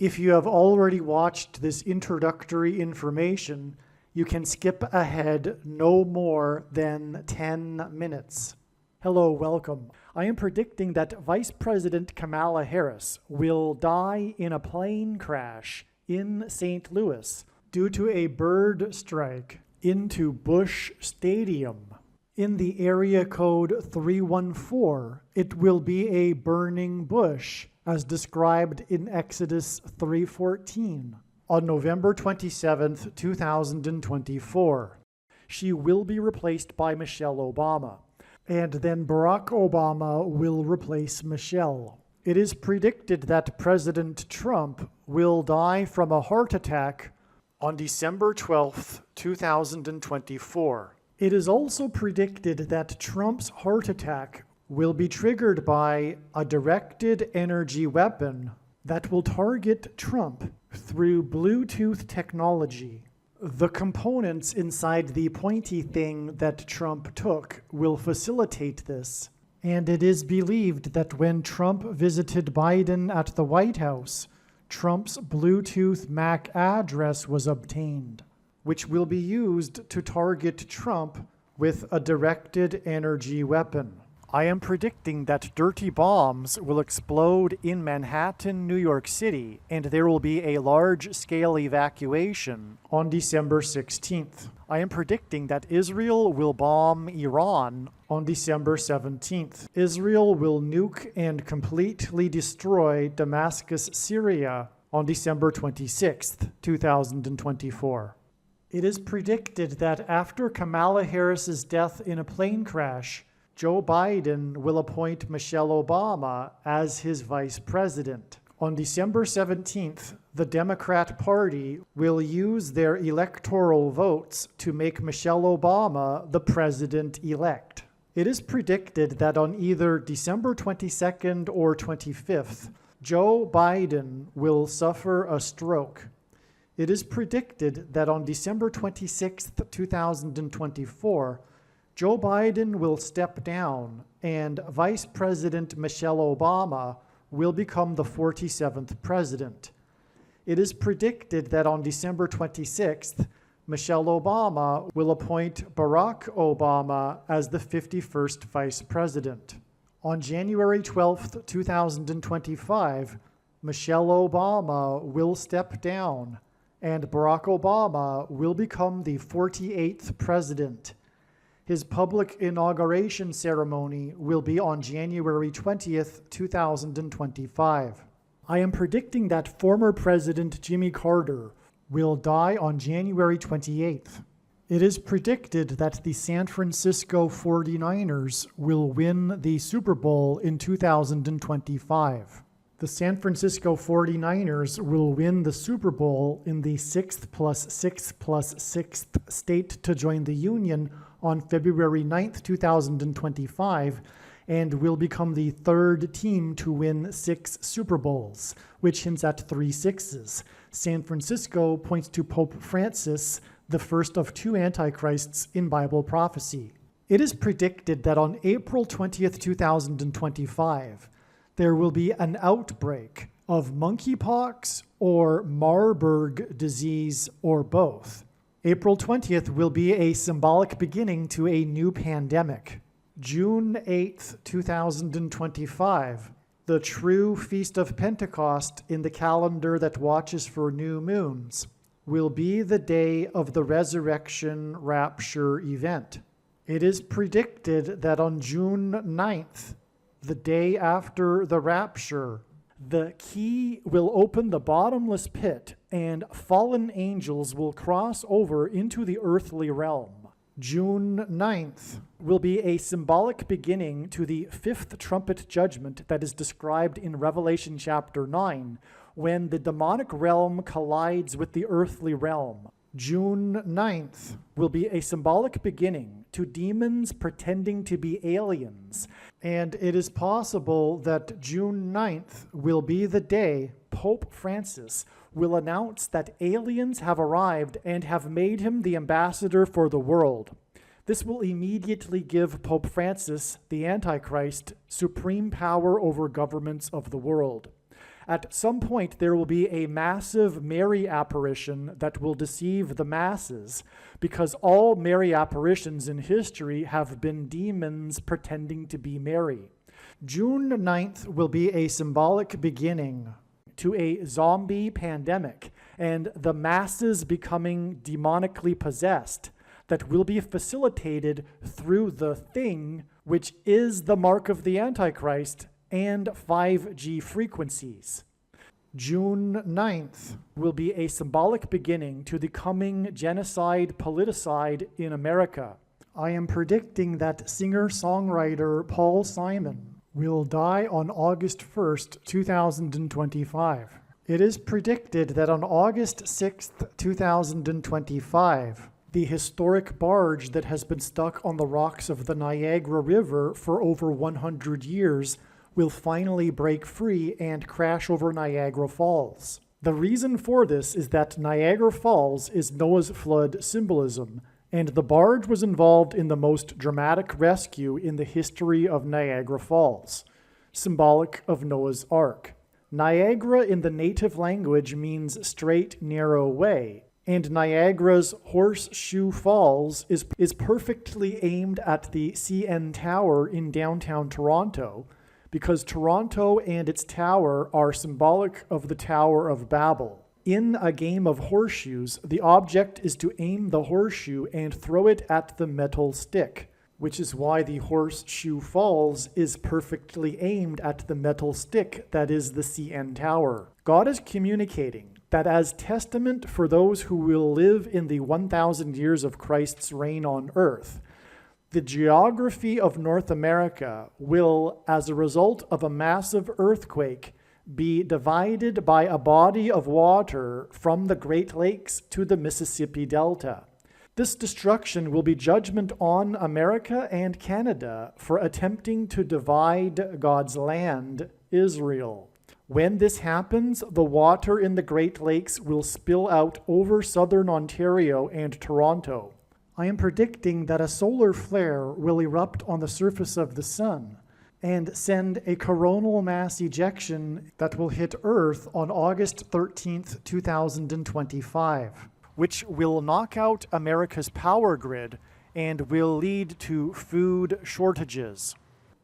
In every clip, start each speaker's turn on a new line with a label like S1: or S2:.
S1: If you have already watched this introductory information, you can skip ahead no more than 10 minutes. Hello, welcome. I am predicting that Vice President Kamala Harris will die in a plane crash in St. Louis due to a bird strike into Busch Stadium. In the area code 314, it will be a burning bush, as described in Exodus 3:14, on November 27th, 2024. She will be replaced by Michelle Obama, and then Barack Obama will replace Michelle. It is predicted that President Trump will die from a heart attack on December 12th, 2024. It is also predicted that Trump's heart attack will be triggered by a directed energy weapon that will target Trump through Bluetooth technology. The components inside the pointy thing that Trump took will facilitate this, and it is believed that when Trump visited Biden at the White House, Trump's Bluetooth MAC address was obtained, which will be used to target Trump with a directed energy weapon. I am predicting that dirty bombs will explode in Manhattan, New York City, and there will be a large-scale evacuation on December 16th. I am predicting that Israel will bomb Iran on December 17th. Israel will nuke and completely destroy Damascus, Syria on December 26th, 2024. It is predicted that after Kamala Harris's death in a plane crash, Joe Biden will appoint Michelle Obama as his vice president. On December 17th, the Democrat Party will use their electoral votes to make Michelle Obama the president-elect. It is predicted that on either December 22nd or 25th, Joe Biden will suffer a stroke. It is predicted that on December 26th, 2024, Joe Biden will step down and Vice President Michelle Obama will become the 47th president. It is predicted that on December 26th, Michelle Obama will appoint Barack Obama as the 51st vice president. On January 12th, 2025, Michelle Obama will step down and Barack Obama will become the 48th president. His public inauguration ceremony will be on January 20th, 2025. I am predicting that former President Jimmy Carter will die on January 28th. It is predicted that the San Francisco 49ers will win the Super Bowl in 2025. The San Francisco 49ers will win the Super Bowl in the 6th plus 6th plus 6th state to join the Union on February 9th, 2025, and will become the third team to win 6 Super Bowls, which hints at 3 sixes. San Francisco points to Pope Francis, the first of 2 antichrists in Bible prophecy. It is predicted that on April 20th, 2025, there will be an outbreak of monkeypox or Marburg disease or both. April 20th will be a symbolic beginning to a new pandemic. June 8th, 2025, the true Feast of Pentecost in the calendar that watches for new moons, will be the day of the resurrection rapture event. It is predicted that on June 9th, the day after the rapture, the key will open the bottomless pit and fallen angels will cross over into the earthly realm. June 9th will be a symbolic beginning to the 5th trumpet judgment that is described in Revelation chapter 9, when the demonic realm collides with the earthly realm. June 9th will be a symbolic beginning to demons pretending to be aliens, and it is possible that June 9th will be the day Pope Francis will announce that aliens have arrived and have made him the ambassador for the world. This will immediately give Pope Francis, the Antichrist, supreme power over governments of the world. At some point, there will be a massive Mary apparition that will deceive the masses, because all Mary apparitions in history have been demons pretending to be Mary. June 9th will be a symbolic beginning to a zombie pandemic and the masses becoming demonically possessed that will be facilitated through the thing, which is the mark of the Antichrist and 5G frequencies. June 9th will be a symbolic beginning to the coming genocide politicide in America. I am predicting that singer-songwriter Paul Simon will die on August 1st, 2025. It is predicted that on August 6th, 2025, the historic barge that has been stuck on the rocks of the Niagara River for over 100 years will finally break free and crash over Niagara Falls. The reason for this is that Niagara Falls is Noah's flood symbolism, and the barge was involved in the most dramatic rescue in the history of Niagara Falls, symbolic of Noah's Ark. Niagara in the native language means straight, narrow way, and Niagara's Horseshoe Falls is perfectly aimed at the CN Tower in downtown Toronto, because Toronto and its tower are symbolic of the Tower of Babel. In a game of horseshoes, the object is to aim the horseshoe and throw it at the metal stick, which is why the Horseshoe Falls is perfectly aimed at the metal stick that is the CN Tower. God is communicating that as testament for those who will live in the 1,000 years of Christ's reign on earth, the geography of North America will, as a result of a massive earthquake, be divided by a body of water from the Great Lakes to the Mississippi Delta. This destruction will be judgment on America and Canada for attempting to divide God's land, Israel. When this happens, the water in the Great Lakes will spill out over southern Ontario and Toronto. I am predicting that a solar flare will erupt on the surface of the sun and send a coronal mass ejection that will hit Earth on August 13th, 2025, which will knock out America's power grid and will lead to food shortages.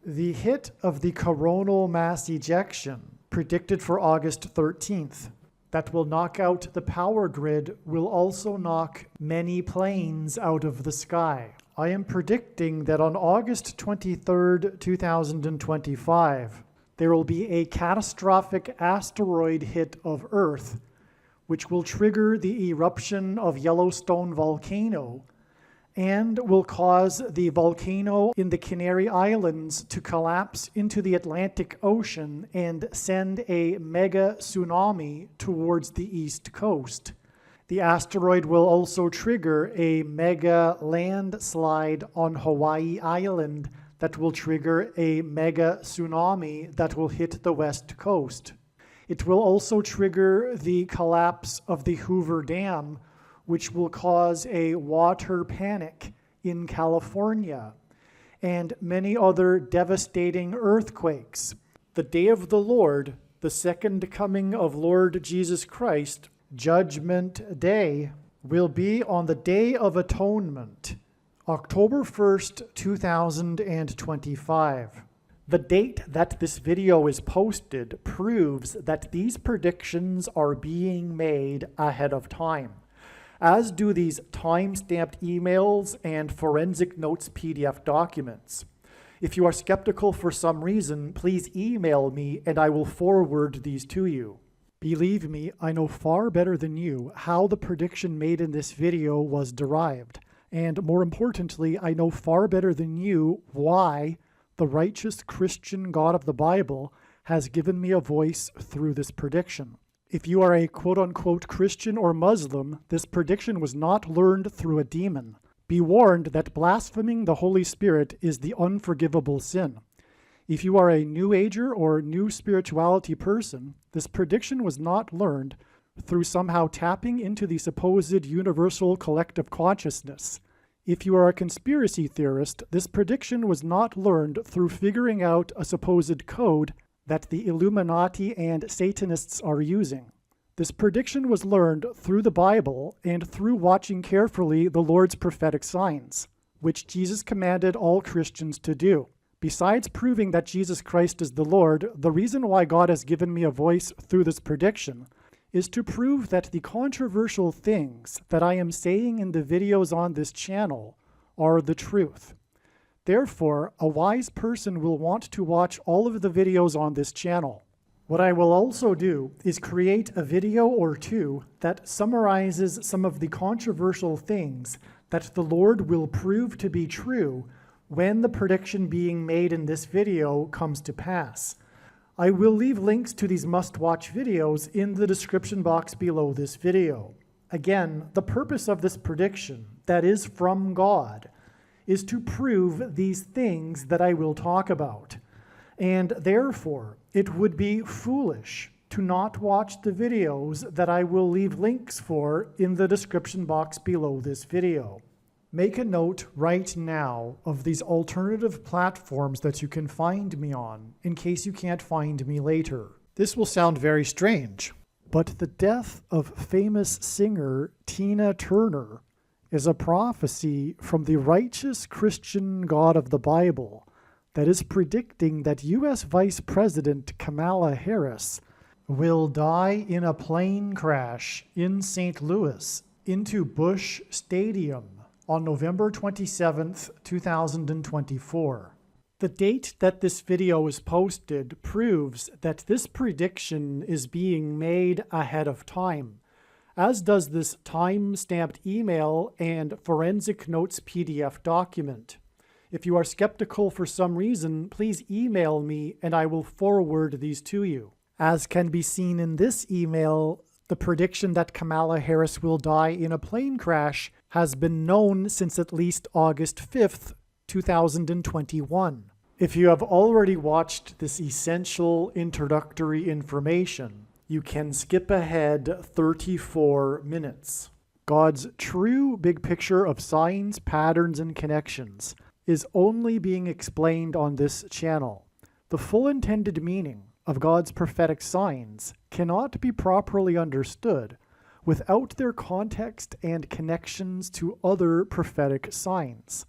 S1: The hit of the coronal mass ejection, predicted for August 13th, that will knock out the power grid will also knock many planes out of the sky. I am predicting that on August 23rd, 2025, there will be a catastrophic asteroid hit of Earth, which will trigger the eruption of Yellowstone volcano and will cause the volcano in the Canary Islands to collapse into the Atlantic Ocean and send a mega tsunami towards the east coast. The asteroid will also trigger a mega landslide on Hawaii Island that will trigger a mega tsunami that will hit the west coast. It will also trigger the collapse of the Hoover Dam, which will cause a water panic in California, and many other devastating earthquakes. The day of the Lord, the second coming of Lord Jesus Christ, Judgment Day, will be on the Day of Atonement, October 1st, 2025. The date that this video is posted proves that these predictions are being made ahead of time, as do these time-stamped emails and forensic notes PDF documents. If you are skeptical for some reason, please email me and I will forward these to you. Believe me, I know far better than you how the prediction made in this video was derived. And more importantly, I know far better than you why the righteous Christian God of the Bible has given me a voice through this prediction. If you are a quote-unquote Christian or Muslim, this prediction was not learned through a demon. Be warned that blaspheming the Holy Spirit is the unforgivable sin. If you are a New Ager or New Spirituality person, this prediction was not learned through somehow tapping into the supposed universal collective consciousness. If you are a conspiracy theorist, this prediction was not learned through figuring out a supposed code that the Illuminati and Satanists are using. This prediction was learned through the Bible and through watching carefully the Lord's prophetic signs, which Jesus commanded all Christians to do. Besides proving that Jesus Christ is the Lord, the reason why God has given me a voice through this prediction is to prove that the controversial things that I am saying in the videos on this channel are the truth. Therefore, a wise person will want to watch all of the videos on this channel. What I will also do is create a video or two that summarizes some of the controversial things that the Lord will prove to be true when the prediction being made in this video comes to pass. I will leave links to these must-watch videos in the description box below this video. Again, the purpose of this prediction, that is from God, is to prove these things that I will talk about. And therefore, it would be foolish to not watch the videos that I will leave links for in the description box below this video. Make a note right now of these alternative platforms that you can find me on, in case you can't find me later. This will sound very strange, but the death of famous singer Tina Turner is a prophecy from the righteous Christian God of the Bible that is predicting that U.S. Vice President Kamala Harris will die in a plane crash in St. Louis into Busch Stadium on November 27th, 2024. The date that this video is posted proves that this prediction is being made ahead of time, as does this time-stamped email and forensic notes PDF document. If you are skeptical for some reason, please email me and I will forward these to you. As can be seen in this email, the prediction that Kamala Harris will die in a plane crash has been known since at least August 5th, 2021. If you have already watched this essential introductory information, you can skip ahead 34 minutes. God's true big picture of signs, patterns, and connections is only being explained on this channel. The full intended meaning of God's prophetic signs cannot be properly understood without their context and connections to other prophetic signs.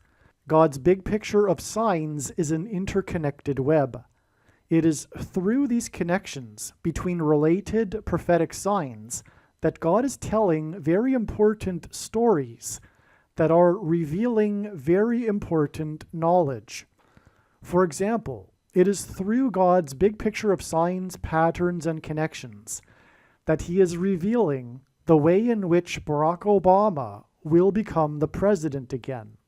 S1: God's big picture of signs is an interconnected web. It is through these connections between related prophetic signs that God is telling very important stories that are revealing very important knowledge. For example, it is through God's big picture of signs, patterns, and connections that he is revealing the way in which Barack Obama will become the president again,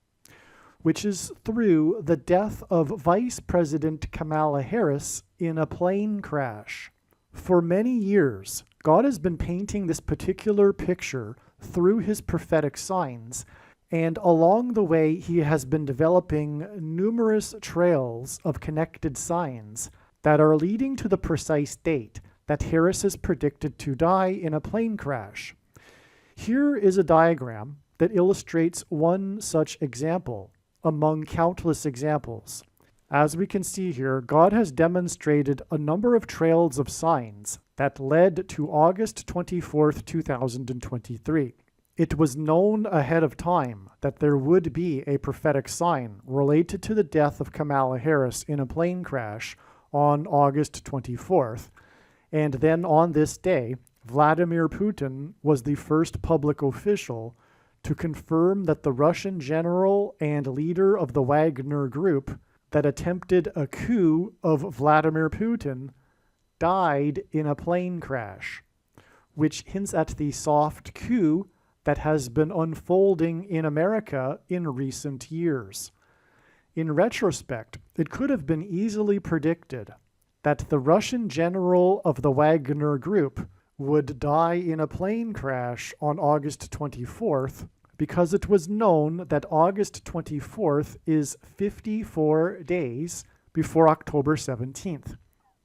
S1: which is through the death of Vice President Kamala Harris in a plane crash. For many years, God has been painting this particular picture through his prophetic signs, and along the way he has been developing numerous trails of connected signs that are leading to the precise date that Harris is predicted to die in a plane crash. Here is a diagram that illustrates one such example among countless examples. As we can see here, God has demonstrated a number of trails of signs that led to August 24th, 2023. It was known ahead of time that there would be a prophetic sign related to the death of Kamala Harris in a plane crash on August 24th, and then on this day, Vladimir Putin was the first public official to confirm that the Russian general and leader of the Wagner Group that attempted a coup of Vladimir Putin died in a plane crash, which hints at the soft coup that has been unfolding in America in recent years. In retrospect, it could have been easily predicted that the Russian general of the Wagner Group would die in a plane crash on August 24th, because it was known that August 24th is 54 days before October 17th,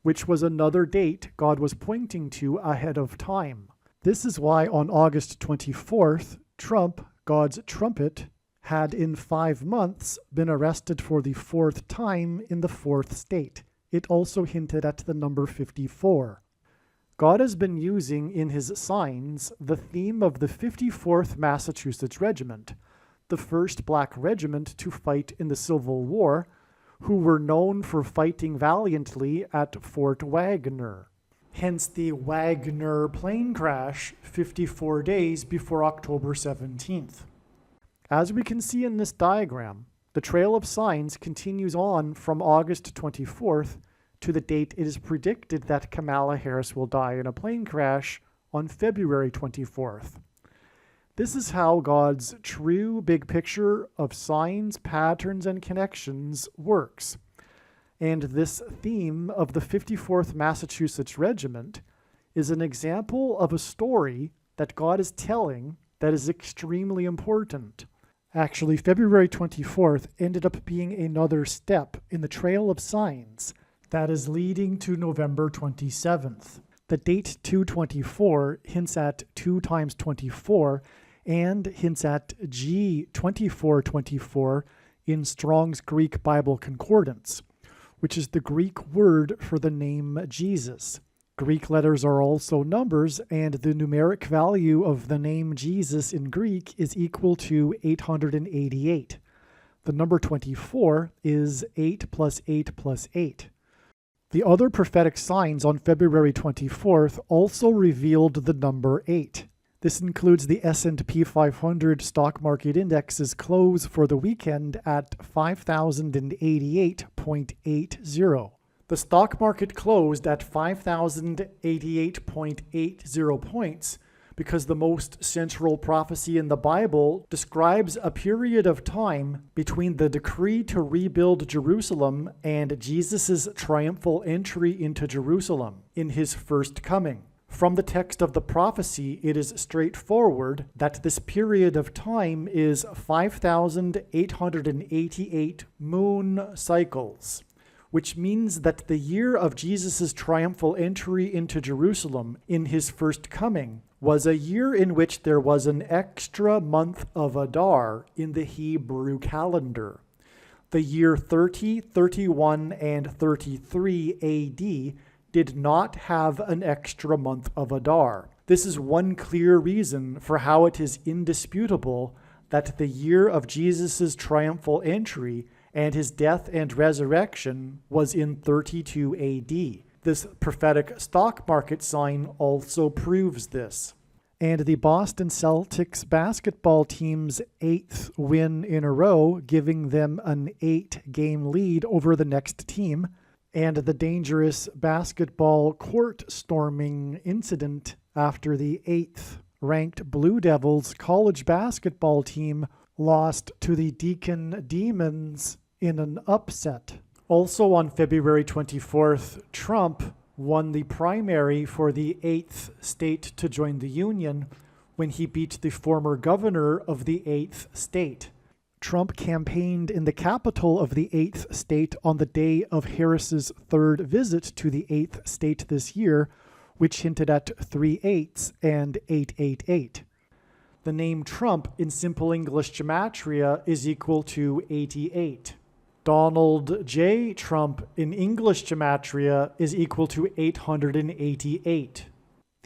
S1: which was another date God was pointing to ahead of time. This is why on August 24th, Trump, God's trumpet, had in 5 months been arrested for the 4th time in the 4th state. it also hinted at the number 54. God has been using in his signs the theme of the 54th Massachusetts Regiment, the first black regiment to fight in the Civil War, who were known for fighting valiantly at Fort Wagner. Hence the Wagner plane crash 54 days before October 17th. As we can see in this diagram, the trail of signs continues on from August 24th to the date it is predicted that Kamala Harris will die in a plane crash on February 24th. This is how God's true big picture of signs, patterns, and connections works. And this theme of the 54th Massachusetts Regiment is an example of a story that God is telling that is extremely important. Actually, February 24th ended up being another step in the trail of signs that is leading to November 27th. The date 224 hints at 2 times 24 and hints at G2424 in Strong's Greek Bible Concordance, which is the Greek word for the name Jesus. Greek letters are also numbers, and the numeric value of the name Jesus in Greek is equal to 888. The number 24 is 8 plus 8 plus 8. The other prophetic signs on February 24th also revealed the number 8. This includes the S&P 500 stock market index's close for the weekend at 5,088.80. The stock market closed at 5,088.80 points because the most central prophecy in the Bible describes a period of time between the decree to rebuild Jerusalem and Jesus' triumphal entry into Jerusalem in his first coming. From the text of the prophecy, it is straightforward that this period of time is 5,888 moon cycles, which means that the year of Jesus' triumphal entry into Jerusalem in his first coming was a year in which there was an extra month of Adar in the Hebrew calendar. The year 30, 31, and 33 AD did not have an extra month of Adar. This is one clear reason for how it is indisputable that the year of Jesus' triumphal entry and his death and resurrection was in 32 AD. This prophetic stock market sign also proves this. And the Boston Celtics basketball team's 8th win in a row, giving them an 8-game lead over the next team, and the dangerous basketball court storming incident after the 8th ranked Blue Devils college basketball team lost to the Deacon Demons in an upset. Also on February 24th, Trump won the primary for the 8th state to join the Union when he beat the former governor of the 8th state. Trump campaigned in the capital of the 8th state on the day of Harris's third visit to the 8th state this year, which hinted at 3 8s and 888. The name Trump in Simple English Gematria is equal to 88. Donald J. Trump in English Gematria is equal to 888.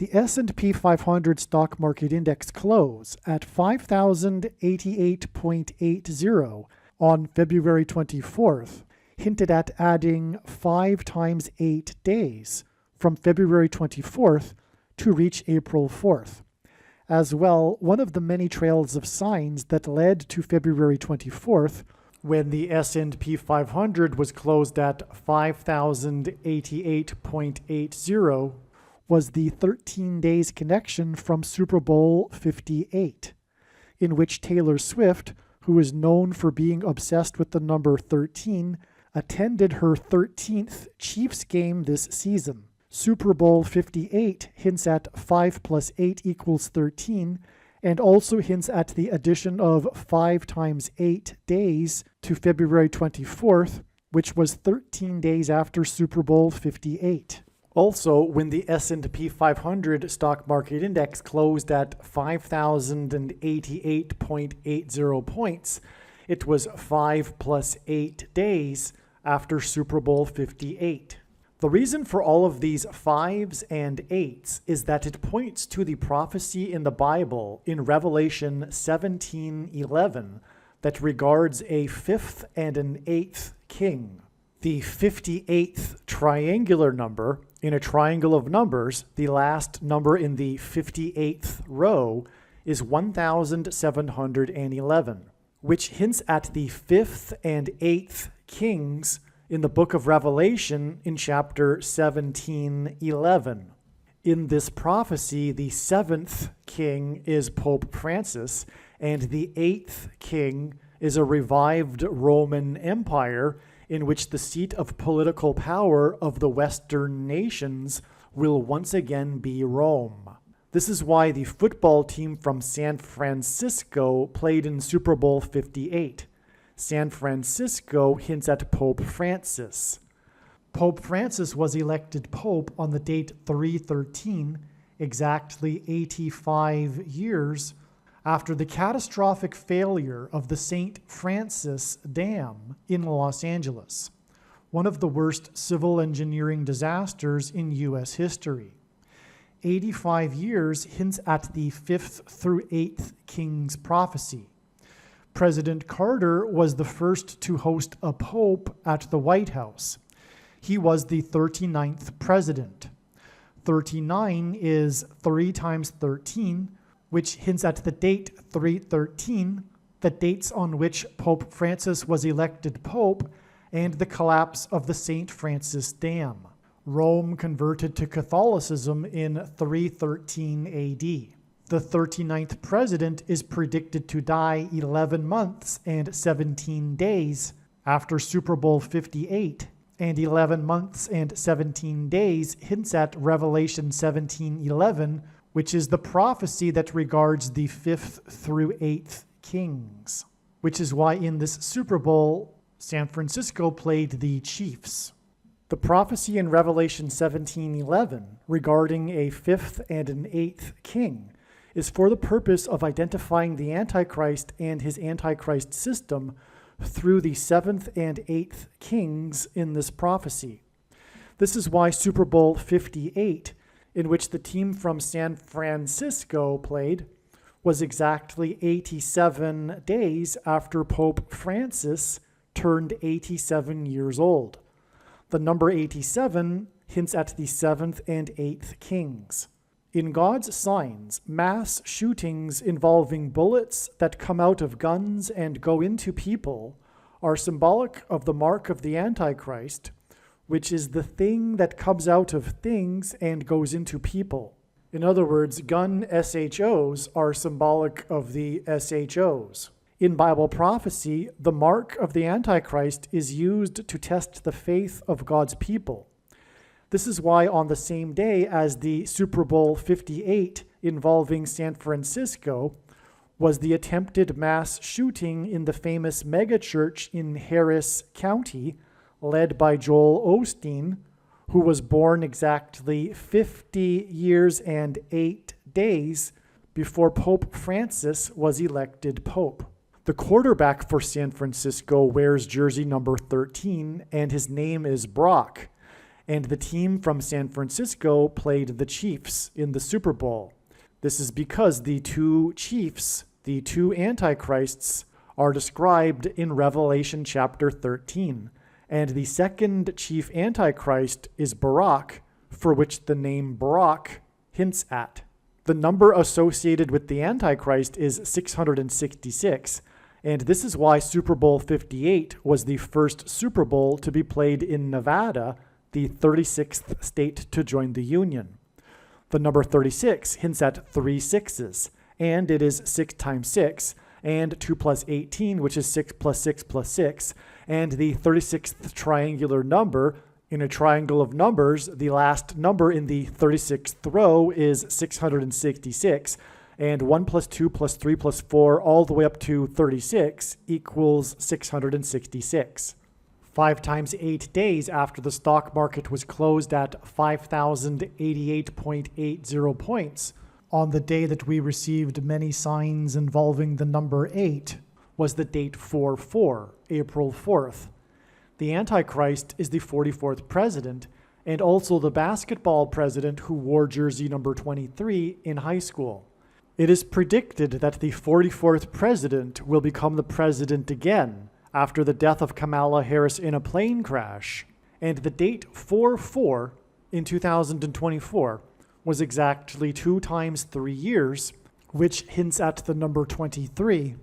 S1: The S&P 500 stock market index close at 5,088.80 on February 24th hinted at adding 5 times 8 days from February 24th to reach April 4th. As well, one of the many trails of signs that led to February 24th, when the S&P 500 was closed at 5,088.80, was the 13 days connection from Super Bowl 58, in which Taylor Swift, who is known for being obsessed with the number 13, attended her 13th Chiefs game this season. Super Bowl 58 hints at 5 plus 8 equals 13, and also hints at the addition of 5 times 8 days to February 24th, which was 13 days after Super Bowl 58. Also, when the S&P 500 stock market index closed at 5,088.80 points, it was 5 plus 8 days after Super Bowl 58. The reason for all of these 5s and 8s is that it points to the prophecy in the Bible in Revelation 17:11 that regards a 5th and an 8th king. The 58th triangular number in a triangle of numbers, the last number in the 58th row, is 1711, which hints at the 5th and 8th kings in the book of Revelation in chapter 17:11. In this prophecy, the 7th king is Pope Francis, and the 8th king is a revived Roman Empire in which the seat of political power of the Western nations will once again be Rome. This is why the football team from San Francisco played in Super Bowl 58. San Francisco hints at Pope Francis. Pope Francis was elected Pope on the date 313, exactly 85 years after the catastrophic failure of the St. Francis Dam in Los Angeles, one of the worst civil engineering disasters in U.S. history. 85 years hints at the 5th through 8th king's prophecy. President Carter was the first to host a pope at the White House. He was the 39th president. 39 is 3 times 13, which hints at the date 313, the dates on which Pope Francis was elected pope, and the collapse of the St. Francis Dam. Rome converted to Catholicism in 313 AD. The 39th president is predicted to die 11 months and 17 days after Super Bowl 58, and 11 months and 17 days hints at Revelation 17:11, which is the prophecy that regards the 5th through 8th kings, which is why in this Super Bowl, San Francisco played the Chiefs. The prophecy in Revelation 17:11 regarding a 5th and an 8th king is for the purpose of identifying the Antichrist and his Antichrist system through the 7th and 8th kings in this prophecy. This is why Super Bowl 58, in which the team from San Francisco played, was exactly 87 days after Pope Francis turned 87 years old. The number 87 hints at the 7th and 8th kings. In God's signs, mass shootings involving bullets that come out of guns and go into people are symbolic of the mark of the Antichrist, which is the thing that comes out of things and goes into people. In other words, gun SHOs are symbolic of the SHOs. In Bible prophecy, the mark of the Antichrist is used to test the faith of God's people. This is why on the same day as the Super Bowl 58 involving San Francisco was the attempted mass shooting in the famous megachurch in Harris County, led by Joel Osteen, who was born exactly 50 years and 8 days before Pope Francis was elected Pope. The quarterback for San Francisco wears jersey number 13, and his name is Brock. And the team from San Francisco played the Chiefs in the Super Bowl. This is because the two chiefs, the two antichrists, are described in Revelation chapter 13. And the second chief antichrist is Barak, for which the name Barak hints at. The number associated with the Antichrist is 666, and this is why Super Bowl 58 was the first Super Bowl to be played in Nevada, the 36th state to join the Union. The number 36 hints at 3 sixes, and it is 6 times 6, and 2 plus 18, which is 6 plus 6 plus 6, and the 36th triangular number. In a triangle of numbers, the last number in the 36th row is 666, and 1 plus 2 plus 3 plus 4 all the way up to 36 equals 666. 5 times 8 days after the stock market was closed at 5,088.80 points, on the day that we received many signs involving the number 8, was the date 4/4, April 4th. The Antichrist is the 44th president, and also the basketball president who wore jersey number 23 in high school. It is predicted that the 44th president will become the president again after the death of Kamala Harris in a plane crash, and the date 4-4 in 2024 was exactly 2 times 3 years, which hints at the number 23,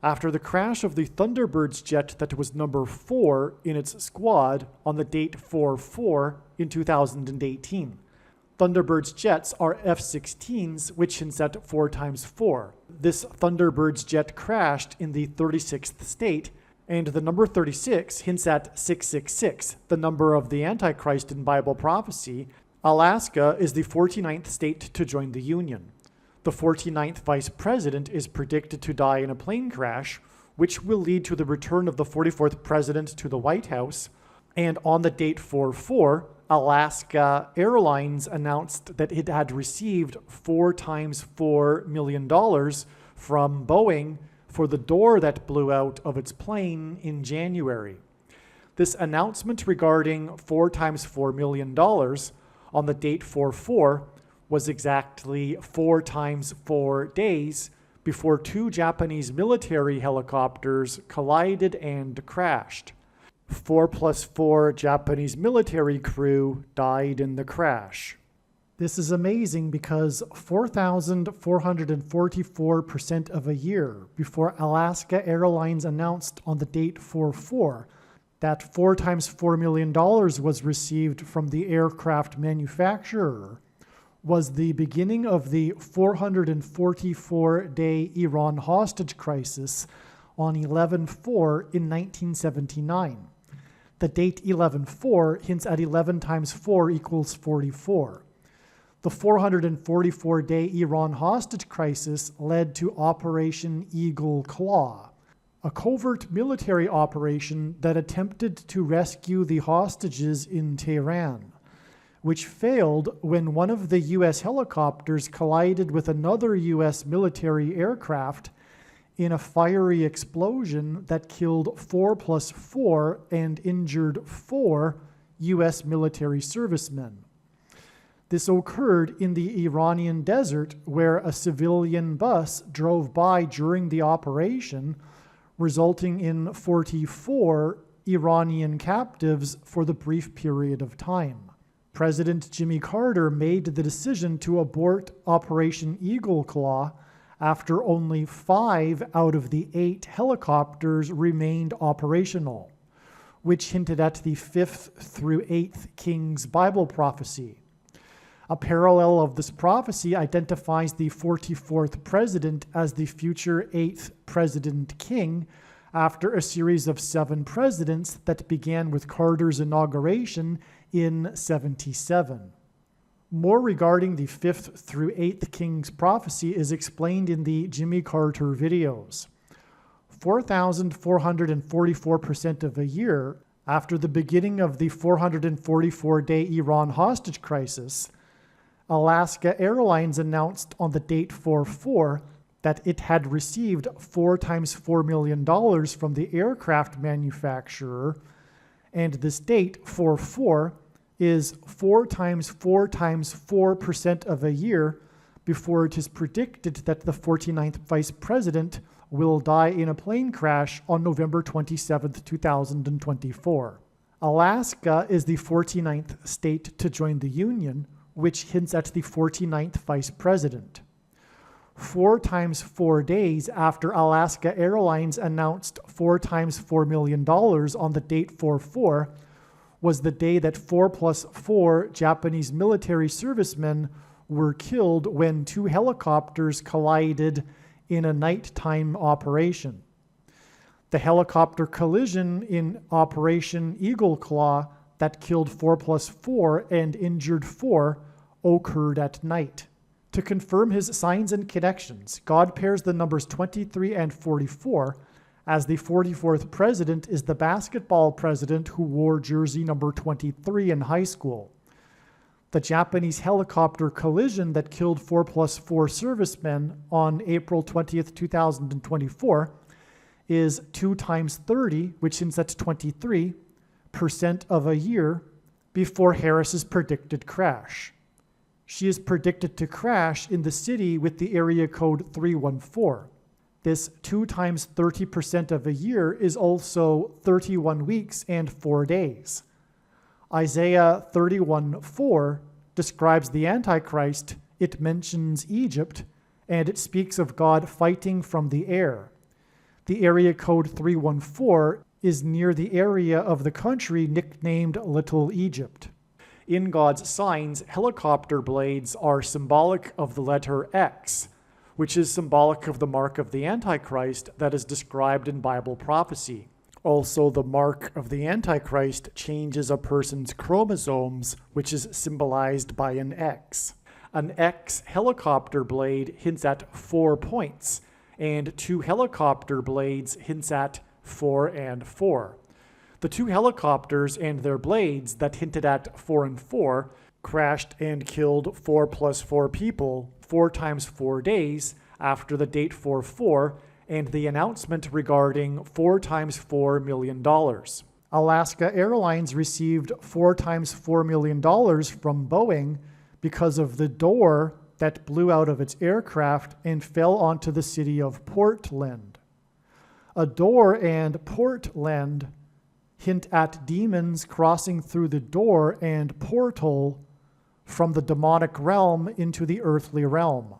S1: after the crash of the Thunderbirds jet that was number 4 in its squad on the date 4-4 in 2018. Thunderbirds jets are F-16s, which hints at 4 times 4. This Thunderbirds jet crashed in the 36th state, and the number 36 hints at 666, the number of the Antichrist in Bible prophecy. Alaska is the 49th state to join the Union. The 49th vice president is predicted to die in a plane crash, which will lead to the return of the 44th president to the White House. And on the date 4-4, Alaska Airlines announced that it had received 4 times $4 million from Boeing for the door that blew out of its plane in January. This announcement regarding 4 times $4 million on the date 4-4 was exactly 4 times 4 days before 2 Japanese military helicopters collided and crashed. 4 plus 4 Japanese military crew died in the crash. This is amazing because 4,444% of a year before Alaska Airlines announced on the date 4-4 that 4 times $4 million was received from the aircraft manufacturer was the beginning of the 444-day Iran hostage crisis on 11/4 in 1979. The date 11/4 hints at 11 times 4 equals 44. The 444-day Iran hostage crisis led to Operation Eagle Claw, a covert military operation that attempted to rescue the hostages in Tehran, which failed when one of the U.S. helicopters collided with another U.S. military aircraft in a fiery explosion that killed 4 plus 4 and injured 4 U.S. military servicemen. This occurred in the Iranian desert, where a civilian bus drove by during the operation, resulting in 44 Iranian captives for the brief period of time. President Jimmy Carter made the decision to abort Operation Eagle Claw after only 5 out of the 8 helicopters remained operational, which hinted at the 5th through 8th Kings Bible prophecy. A parallel of this prophecy identifies the 44th president as the future 8th president king after a series of 7 presidents that began with Carter's inauguration in 77. More regarding the 5th through 8th Kings prophecy is explained in the Jimmy Carter videos. 4,444% of a year after the beginning of the 444-day Iran hostage crisis, Alaska Airlines announced on the date 4-4 that it had received 4 times $4 million from the aircraft manufacturer, and this date 4-4 is 4 times 4% of a year before it is predicted that the 49th vice president will die in a plane crash on November 27, 2024. Alaska is the 49th state to join the Union, which hints at the 49th vice president. 4 times 4 days after Alaska Airlines announced 4 times $4 million on the date 4-4 was the day that 4 plus 4 Japanese military servicemen were killed when 2 helicopters collided in a nighttime operation. The helicopter collision in Operation Eagle Claw that killed 4 plus 4 and injured 4 occurred at night. To confirm his signs and connections, God pairs the numbers 23 and 44, as the 44th president is the basketball president who wore jersey number 23 in high school. The Japanese helicopter collision that killed 4 plus 4 servicemen on April 20th, 2024 is 2 times 30, which hints at 23% of a year before Harris's predicted crash. She is predicted to crash in the city with the area code 314. This 2 times 30% of a year is also 31 weeks and 4 days. Isaiah 31:4 describes the Antichrist. It mentions Egypt, and it speaks of God fighting from the air. The area code 314 is near the area of the country nicknamed Little Egypt. In God's signs, helicopter blades are symbolic of the letter X, which is symbolic of the mark of the Antichrist that is described in Bible prophecy. Also, the mark of the Antichrist changes a person's chromosomes, which is symbolized by an X. An X helicopter blade hints at 4 points, and 2 helicopter blades hints at 4 and 4. The 2 helicopters and their blades that hinted at 4 and 4 crashed and killed 4 plus 4 people 4 times 4 days after the date 4/4 and the announcement regarding 4 times $4 million. Alaska Airlines received 4 times $4 million from Boeing because of the door that blew out of its aircraft and fell onto the city of Portland. A door and Portland hint at demons crossing through the door and portal from the demonic realm into the earthly realm.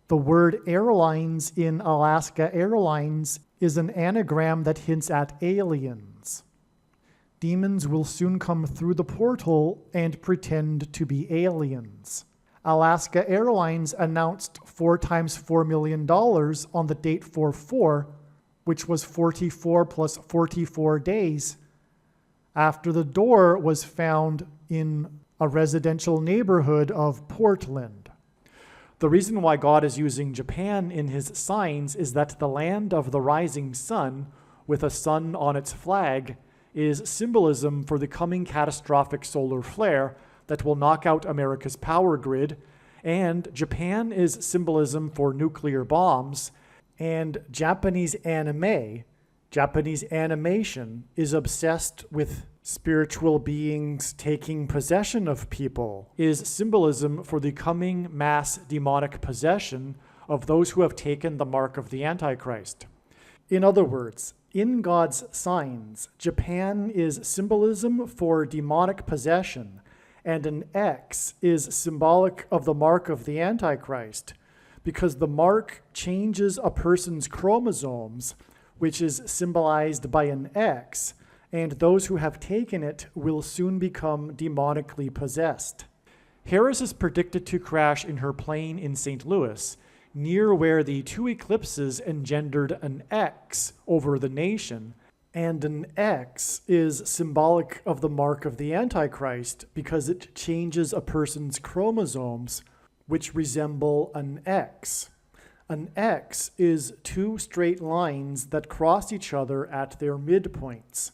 S1: The word airlines in Alaska Airlines is an anagram that hints at aliens. Demons will soon come through the portal and pretend to be aliens. Alaska Airlines announced 4 times $4 million on the date 4/4, which was 44 plus 44 days, after the door was found in a residential neighborhood of Portland. The reason why God is using Japan in his signs is that the land of the rising sun, with a sun on its flag, is symbolism for the coming catastrophic solar flare that will knock out America's power grid, and Japan is symbolism for nuclear bombs, and Japanese animation, is obsessed with spiritual beings taking possession of people, is symbolism for the coming mass demonic possession of those who have taken the mark of the Antichrist. In other words, in God's signs, Japan is symbolism for demonic possession, and an X is symbolic of the mark of the Antichrist, because the mark changes a person's chromosomes, which is symbolized by an X, and those who have taken it will soon become demonically possessed. Harris is predicted to crash in her plane in St. Louis, near where the 2 eclipses engendered an X over the nation, and an X is symbolic of the mark of the Antichrist because it changes a person's chromosomes, which resemble an X. An X is 2 straight lines that cross each other at their midpoints.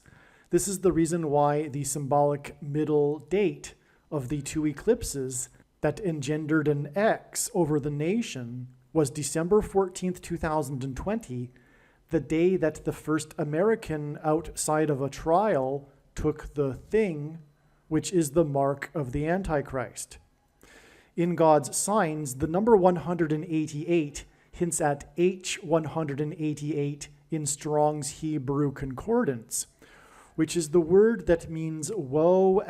S1: This is the reason why the symbolic middle date of the 2 eclipses that engendered an X over the nation was December 14th, 2020, the day that the first American outside of a trial took the thing, which is the mark of the Antichrist. In God's signs, the number 188 hints at H188 in Strong's Hebrew Concordance, which is the word that means woe !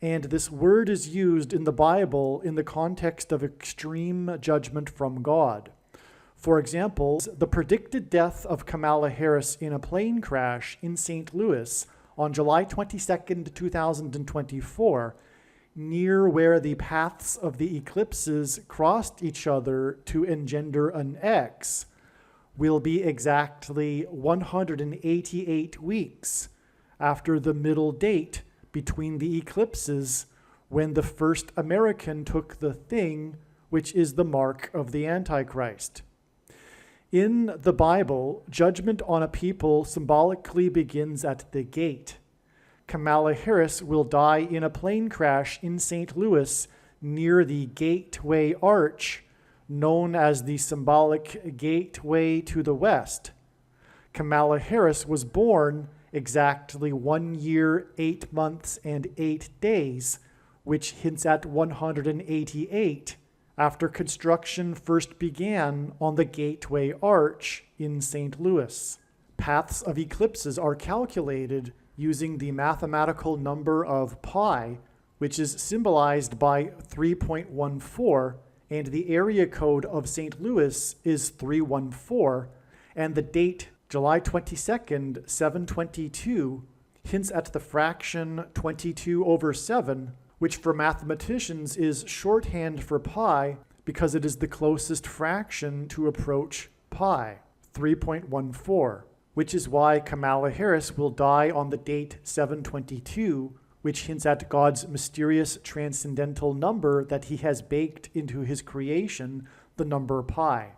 S1: And this word is used in the Bible in the context of extreme judgment from God. For example, the predicted death of Kamala Harris in a plane crash in St. Louis on July 22nd, 2024, near where the paths of the eclipses crossed each other to engender an X, will be exactly 188 weeks after the middle date between the eclipses when the first American took the thing, which is the mark of the Antichrist. In the Bible, judgment on a people symbolically begins at the gate. Kamala Harris will die in a plane crash in St. Louis near the Gateway Arch, known as the symbolic gateway to the west. Kamala Harris was born exactly 1 year, 8 months, and 8 days, which hints at 188 after construction first began on the Gateway Arch in St. Louis. Paths of eclipses are calculated using the mathematical number of pi, which is symbolized by 3.14, and the area code of St. Louis is 314, and the date July 22nd, 722, hints at the fraction 22/7, which for mathematicians is shorthand for pi because it is the closest fraction to approach pi, 3.14, which is why Kamala Harris will die on the date 722, which hints at God's mysterious transcendental number that he has baked into his creation, the number pi.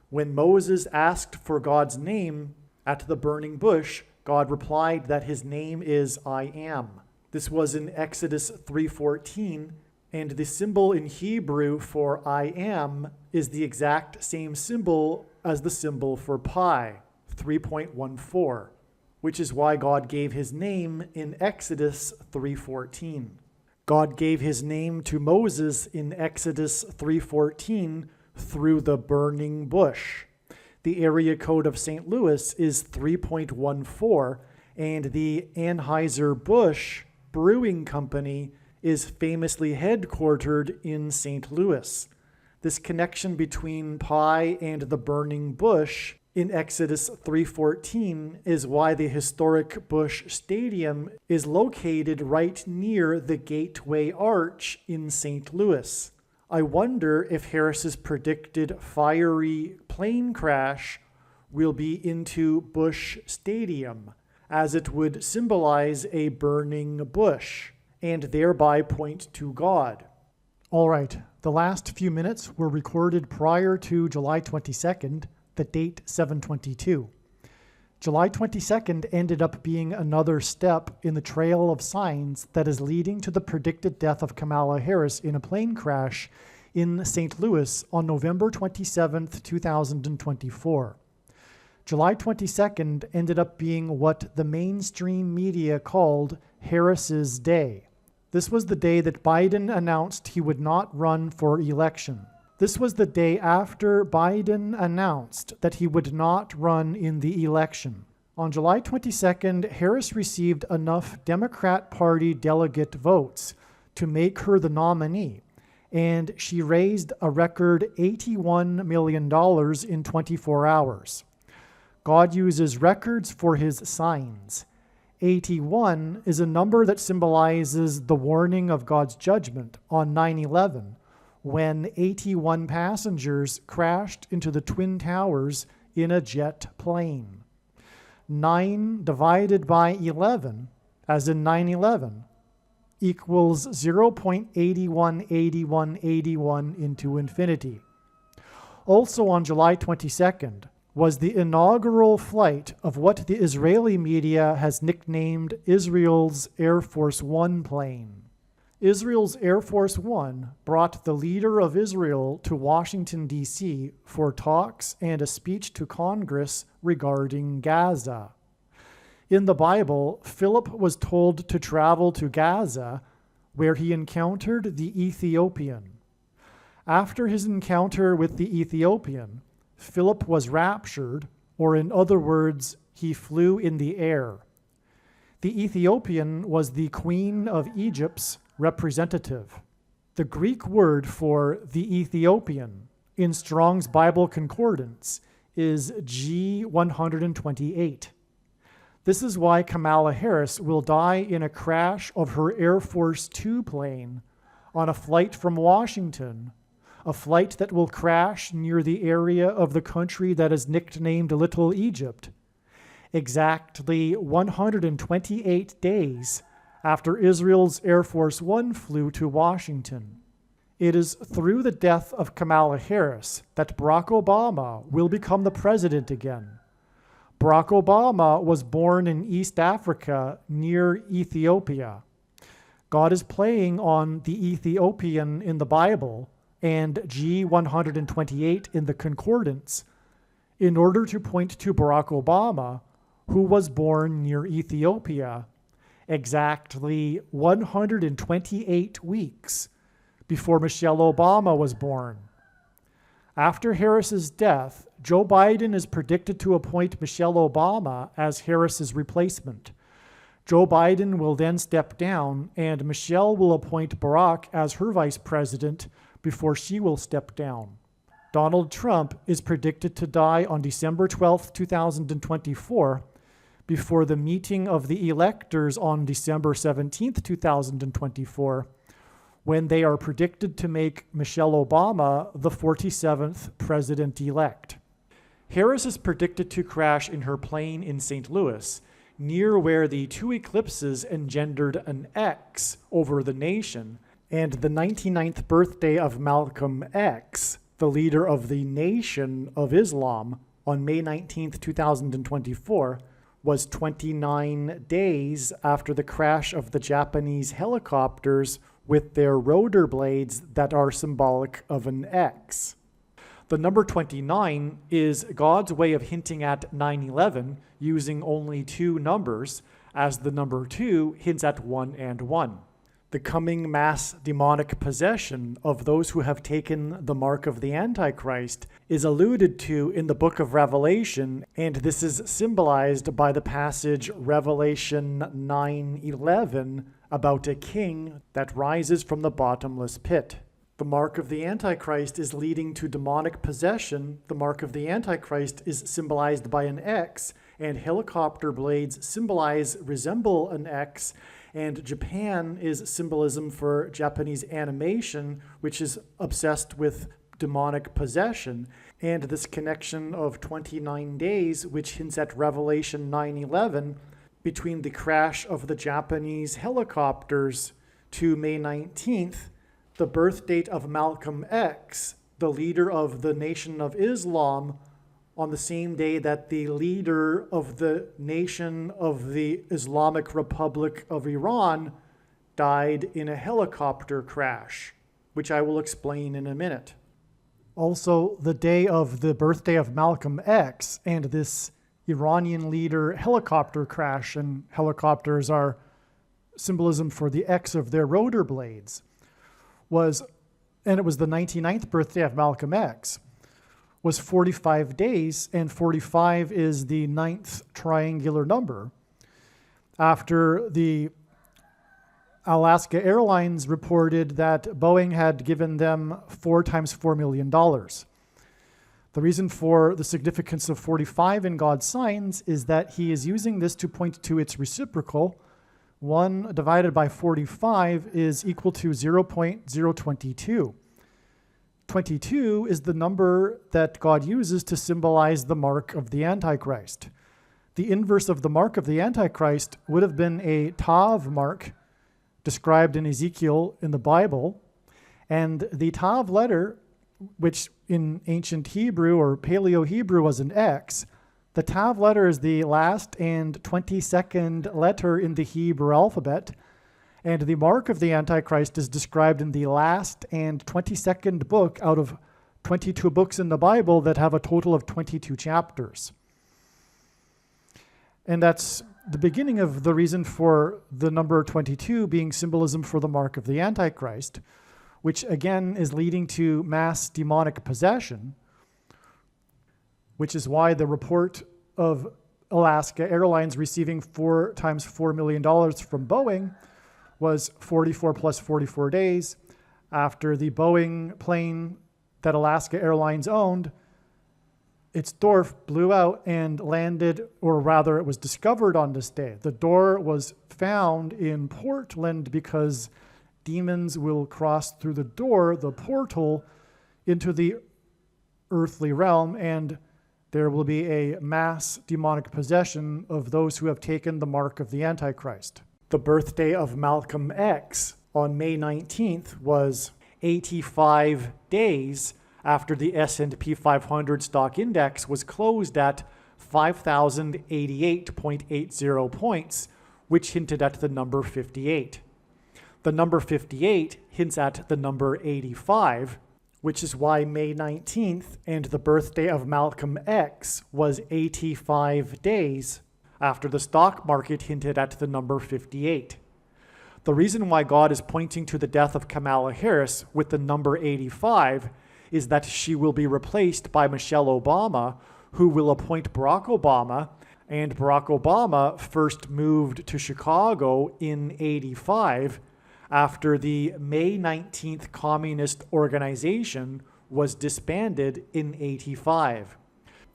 S1: When Moses asked for God's name at the burning bush, God replied that his name is I am. This was in Exodus 3:14, and the symbol in Hebrew for I am is the exact same symbol as the symbol for pi, 3.14, which is why God gave his name in Exodus 3:14. God gave his name to Moses in Exodus 3:14 through the burning bush. The area code of St. Louis is 3.14, and the Anheuser-Busch Brewing Company is famously headquartered in St. Louis. This connection between pi and the burning bush in Exodus 3:14 is why the historic Busch Stadium is located right near the Gateway Arch in St. Louis. I wonder if Harris's predicted fiery plane crash will be into Busch Stadium, as it would symbolize a burning bush and thereby point to God. All right, the last few minutes were recorded prior to July 22nd, the date 722. July 22nd ended up being another step in the trail of signs that is leading to the predicted death of Kamala Harris in a plane crash in St. Louis on November 27th, 2024. July 22nd ended up being what the mainstream media called Harris's Day. This was the day that Biden announced he would not run for election. This was the day after Biden announced that he would not run in the election. On July 22nd, Harris received enough Democrat Party delegate votes to make her the nominee, and she raised a record $81 million in 24 hours. God uses records for his signs. 81 is a number that symbolizes the warning of God's judgment on 9/11, when 81 passengers crashed into the Twin Towers in a jet plane. 9 divided by 11, as in 9/11, equals 0.818181 into infinity. Also on July 22nd, was the inaugural flight of what the Israeli media has nicknamed Israel's Air Force One plane. Israel's Air Force One brought the leader of Israel to Washington, D.C. for talks and a speech to Congress regarding Gaza. In the Bible, Philip was told to travel to Gaza, where he encountered the Ethiopian. After his encounter with the Ethiopian, Philip was raptured, or in other words, he flew in the air. The Ethiopian was the Queen of Egypt's representative. The Greek word for the Ethiopian in Strong's Bible Concordance is G128. This is why Kamala Harris will die in a crash of her Air Force Two plane on a flight from Washington, a flight that will crash near the area of the country that is nicknamed Little Egypt, exactly 128 days after Israel's Air Force One flew to Washington. It is through the death of Kamala Harris that Barack Obama will become the president again. Barack Obama was born in East Africa near Ethiopia. God is playing on the Ethiopian in the Bible and G128 in the Concordance in order to point to Barack Obama, who was born near Ethiopia exactly 128 weeks before Michelle Obama was born. After Harris's death, Joe Biden is predicted to appoint Michelle Obama as Harris's replacement. Joe Biden will then step down, and Michelle will appoint Barack as her vice president before she will step down. Donald Trump is predicted to die on December 12, 2024, before the meeting of the electors on December 17, 2024, when they are predicted to make Michelle Obama the 47th president-elect. Harris is predicted to crash in her plane in St. Louis, near where the two eclipses engendered an X over the nation, and the 99th birthday of Malcolm X, the leader of the Nation of Islam, on May 19, 2024, was 29 days after the crash of the Japanese helicopters with their rotor blades that are symbolic of an X. The number 29 is God's way of hinting at 9/11 using only two numbers, as the number 2 hints at 1 and 1. The coming mass demonic possession of those who have taken the mark of the Antichrist is alluded to in the book of Revelation, and this is symbolized by the passage Revelation 9:11 about a king that rises from the bottomless pit. The mark of the Antichrist is leading to demonic possession. The mark of the Antichrist is symbolized by an X, and helicopter blades resemble an X, and Japan is symbolism for Japanese animation, which is obsessed with demonic possession. And this connection of 29 days, which hints at Revelation 9:11, between the crash of the Japanese helicopters to May 19th, the birth date of Malcolm X, the leader of the Nation of Islam, on the same day that the leader of the Nation of the Islamic Republic of Iran died in a helicopter crash, which I will explain in a minute. Also, the day of the birthday of Malcolm X and this Iranian leader helicopter crash, and helicopters are symbolism for the X of their rotor blades, and it was the 99th birthday of Malcolm X, was 45 days, and 45 is the 9th triangular number, after the Alaska Airlines reported that Boeing had given them 4 times $4 million. The reason for the significance of 45 in God's signs is that he is using this to point to its reciprocal. 1 divided by 45 is equal to 0.022. 22 is the number that God uses to symbolize the mark of the Antichrist. The inverse of the mark of the Antichrist would have been a Tav mark described in Ezekiel in the Bible, and the Tav letter, which in ancient Hebrew or Paleo-Hebrew was an X, the Tav letter is the last and 22nd letter in the Hebrew alphabet, and the mark of the Antichrist is described in the last and 22nd book out of 22 books in the Bible that have a total of 22 chapters. And that's the beginning of the reason for the number 22 being symbolism for the mark of the Antichrist, which again is leading to mass demonic possession, which is why the report of Alaska Airlines receiving 4 times $4 million from Boeing was 44 plus 44 days after the Boeing plane that Alaska Airlines owned, its door blew out and landed, or rather it was discovered on this day. The door was found in Portland because demons will cross through the door, the portal, into the earthly realm, and there will be a mass demonic possession of those who have taken the mark of the Antichrist. The birthday of Malcolm X on May 19th was 85 days after the S&P 500 stock index was closed at 5,088.80 points, which hinted at the number 58. The number 58 hints at the number 85, which is why May 19th and the birthday of Malcolm X was 85 days after the stock market hinted at the number 58. The reason why God is pointing to the death of Kamala Harris with the number 85 is that she will be replaced by Michelle Obama, who will appoint Barack Obama, and Barack Obama first moved to Chicago in 85 after the May 19th Communist Organization was disbanded in 85.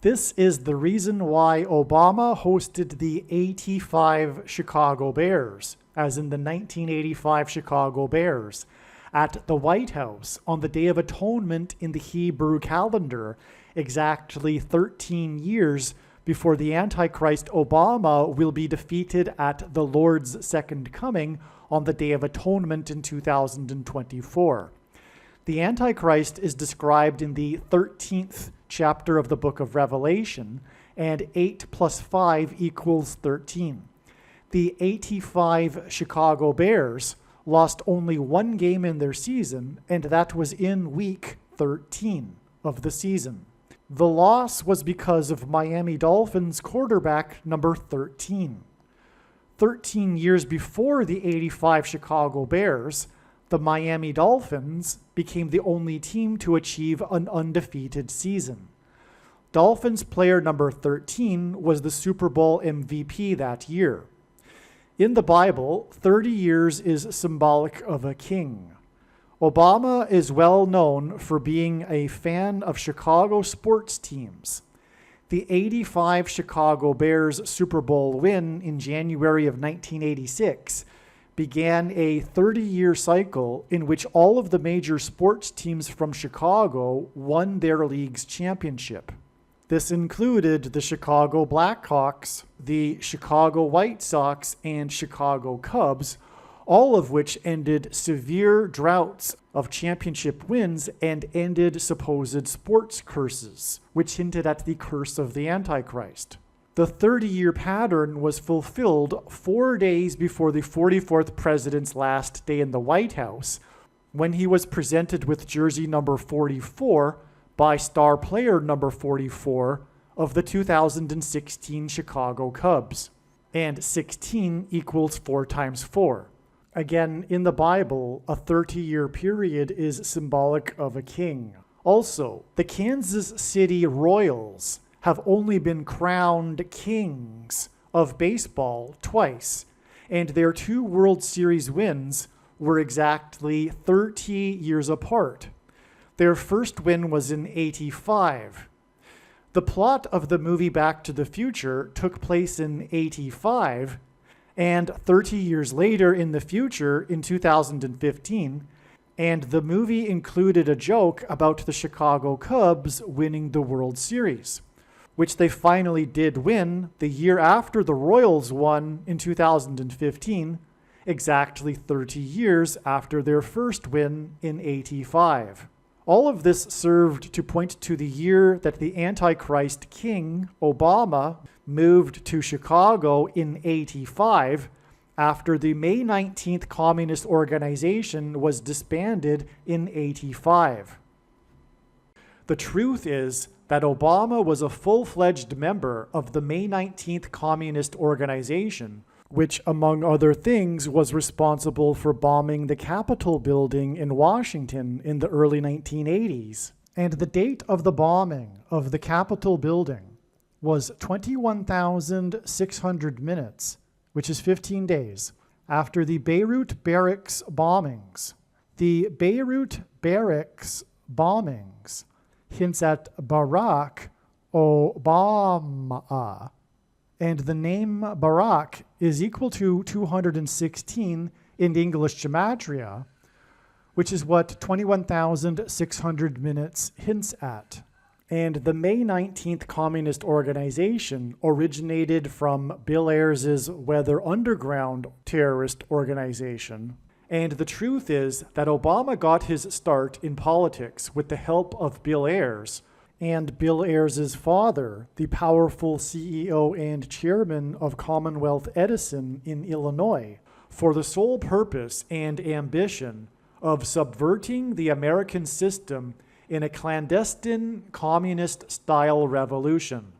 S1: This is the reason why Obama hosted the 85 Chicago Bears, as in the 1985 Chicago Bears, at the White House on the Day of Atonement in the Hebrew calendar, exactly 13 years before the Antichrist Obama will be defeated at the Lord's second coming on the Day of Atonement in 2024. The Antichrist is described in the 13th chapter of the book of Revelation, and 8 plus 5 equals 13. The 85 Chicago Bears lost only one game in their season, and that was in week 13 of the season. The loss was because of Miami Dolphins quarterback number 13. 13 years before the 85 Chicago Bears, the Miami Dolphins became the only team to achieve an undefeated season. Dolphins player number 13 was the Super Bowl MVP that year. In the Bible, 30 years is symbolic of a king. Obama is well known for being a fan of Chicago sports teams. The 85 Chicago Bears Super Bowl win in January of 1986 began a 30-year cycle in which all of the major sports teams from Chicago won their league's championship. This included the Chicago Blackhawks, the Chicago White Sox, and Chicago Cubs, all of which ended severe droughts of championship wins and ended supposed sports curses, which hinted at the curse of the Antichrist. The 30-year pattern was fulfilled 4 days before the 44th president's last day in the White House, when he was presented with jersey number 44 by star player number 44 of the 2016 Chicago Cubs. And 16 equals 4 times 4. Again, in the Bible, a 30-year period is symbolic of a king. Also, the Kansas City Royals have only been crowned kings of baseball twice, and their 2 World Series wins were exactly 30 years apart. Their first win was in 85. The plot of the movie Back to the Future took place in 85, and 30 years later in the future, in 2015, and the movie included a joke about the Chicago Cubs winning the World Series, which they finally did win the year after the Royals won in 2015, exactly 30 years after their first win in 85. All of this served to point to the year that the Antichrist king, Obama, moved to Chicago in 85 after the May 19th Communist Organization was disbanded in 85. The truth is that Obama was a full-fledged member of the May 19th Communist Organization, which, among other things, was responsible for bombing the Capitol building in Washington in the early 1980s. And the date of the bombing of the Capitol building was 21,600 minutes, which is 15 days, after the Beirut barracks bombings. The Beirut barracks bombings hints at Barack Obama, and the name Barack is equal to 216 in English gematria, which is what 21,600 minutes hints at. And the May 19th Communist Organization originated from Bill Ayers' Weather Underground terrorist organization. And the truth is that Obama got his start in politics with the help of Bill Ayers, and Bill Ayers' father, the powerful CEO and chairman of Commonwealth Edison in Illinois, for the sole purpose and ambition of subverting the American system in a clandestine communist-style revolution.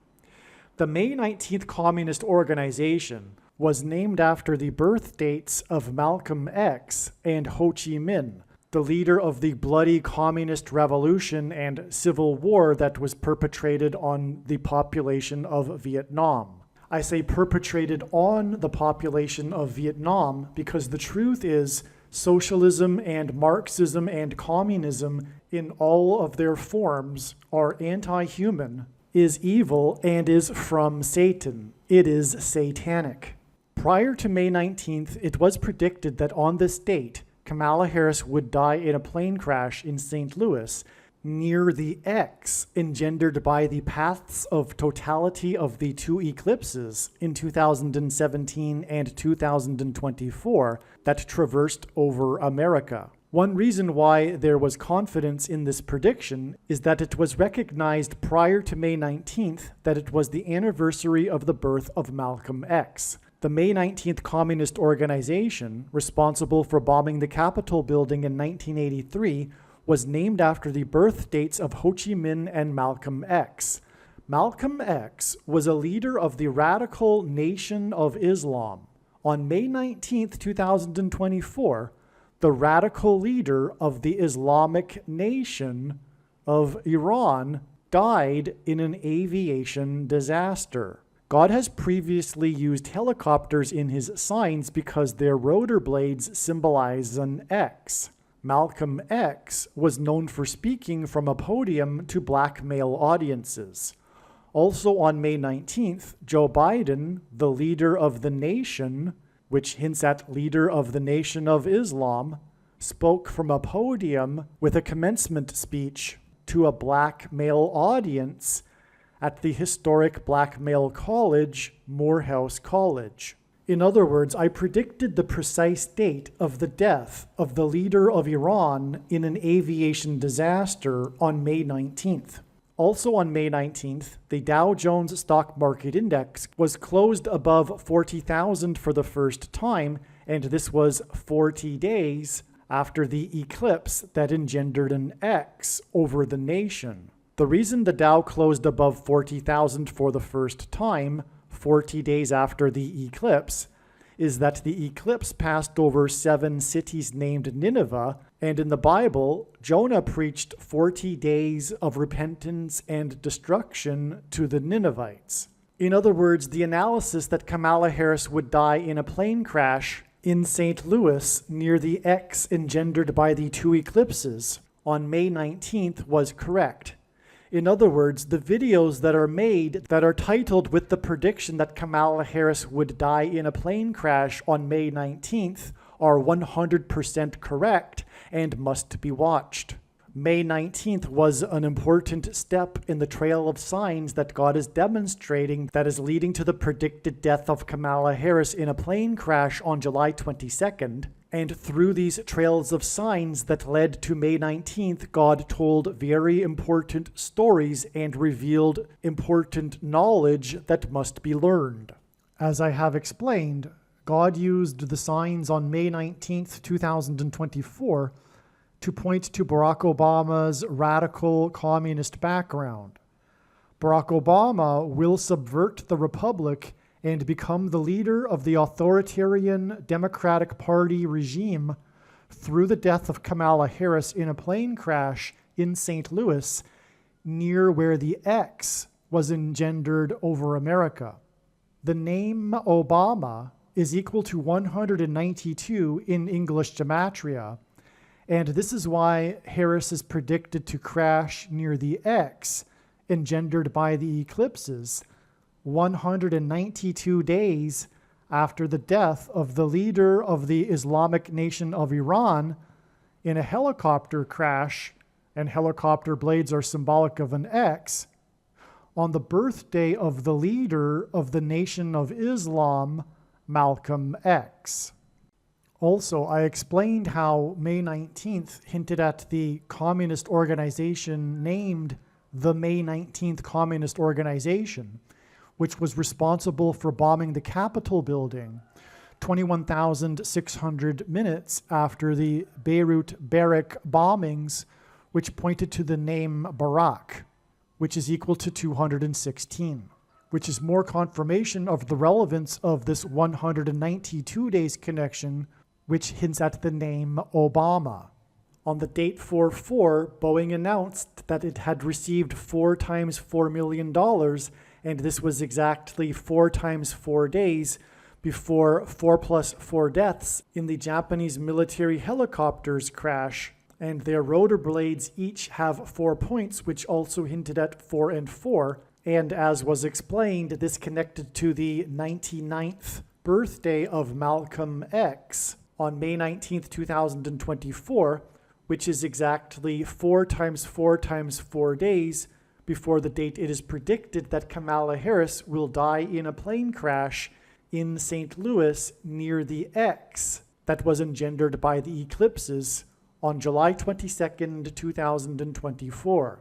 S1: The May 19th Communist Organization was named after the birth dates of Malcolm X and Ho Chi Minh, the leader of the bloody communist revolution and civil war that was perpetrated on the population of Vietnam. I say perpetrated on the population of Vietnam because the truth is socialism and Marxism and communism in all of their forms are anti-human, is evil, and is from Satan. It is satanic. Prior to May 19th, it was predicted that on this date, Kamala Harris would die in a plane crash in St. Louis near the X engendered by the paths of totality of the two eclipses in 2017 and 2024 that traversed over America. One reason why there was confidence in this prediction is that it was recognized prior to May 19th that it was the anniversary of the birth of Malcolm X. The May 19th Communist Organization, responsible for bombing the Capitol building in 1983, was named after the birth dates of Ho Chi Minh and Malcolm X. Malcolm X was a leader of the radical Nation of Islam. On May 19, 2024, the radical leader of the Islamic Nation of Iran died in an aviation disaster. God has previously used helicopters in his signs because their rotor blades symbolize an X. Malcolm X was known for speaking from a podium to black male audiences. Also on May 19th, Joe Biden, the leader of the nation, which hints at leader of the Nation of Islam, spoke from a podium with a commencement speech to a black male audience at the historic black male college, Morehouse College. In other words, I predicted the precise date of the death of the leader of Iran in an aviation disaster on May 19th. Also on May 19th, the Dow Jones Stock Market Index was closed above 40,000 for the first time, and this was 40 days after the eclipse that engendered an X over the nation. The reason the Dow closed above 40,000 for the first time, 40 days after the eclipse, is that the eclipse passed over 7 cities named Nineveh, and in the Bible, Jonah preached 40 days of repentance and destruction to the Ninevites. In other words, the analysis that Kamala Harris would die in a plane crash in St. Louis near the X engendered by the two eclipses on May 19th was correct. In other words, the videos that are made that are titled with the prediction that Kamala Harris would die in a plane crash on May 19th are 100% correct and must be watched. May 19th was an important step in the trail of signs that God is demonstrating that is leading to the predicted death of Kamala Harris in a plane crash on July 22nd. And through these trails of signs that led to May 19th, God told very important stories and revealed important knowledge that must be learned. As I have explained, God used the signs on May 19th, 2024 to point to Barack Obama's radical communist background. Barack Obama will subvert the republic and become the leader of the authoritarian Democratic Party regime through the death of Kamala Harris in a plane crash in St. Louis, near where the X was engendered over America. The name Obama is equal to 192 in English gematria, and this is why Harris is predicted to crash near the X engendered by the eclipses, 192 days after the death of the leader of the Islamic Nation of Iran in a helicopter crash, and helicopter blades are symbolic of an X, on the birthday of the leader of the Nation of Islam, Malcolm X. Also, I explained how May 19th hinted at the communist organization named the May 19th Communist Organization, which was responsible for bombing the Capitol building 21,600 minutes after the Beirut Barrack bombings, which pointed to the name Barak, which is equal to 216. which is more confirmation of the relevance of this 192 days connection, which hints at the name Obama. On the date 4/4, Boeing announced that it had received 4 times $4 million, and this was exactly 4 times 4 days before 4+4 deaths in the Japanese military helicopters crash, and their rotor blades each have 4 points, which also hinted at 4 and 4. And as was explained, this connected to the 99th birthday of Malcolm X on May 19th, 2024, which is exactly 4 times 4 times 4 days before the date it is predicted that Kamala Harris will die in a plane crash in St. Louis near the X that was engendered by the eclipses on July 22nd, 2024.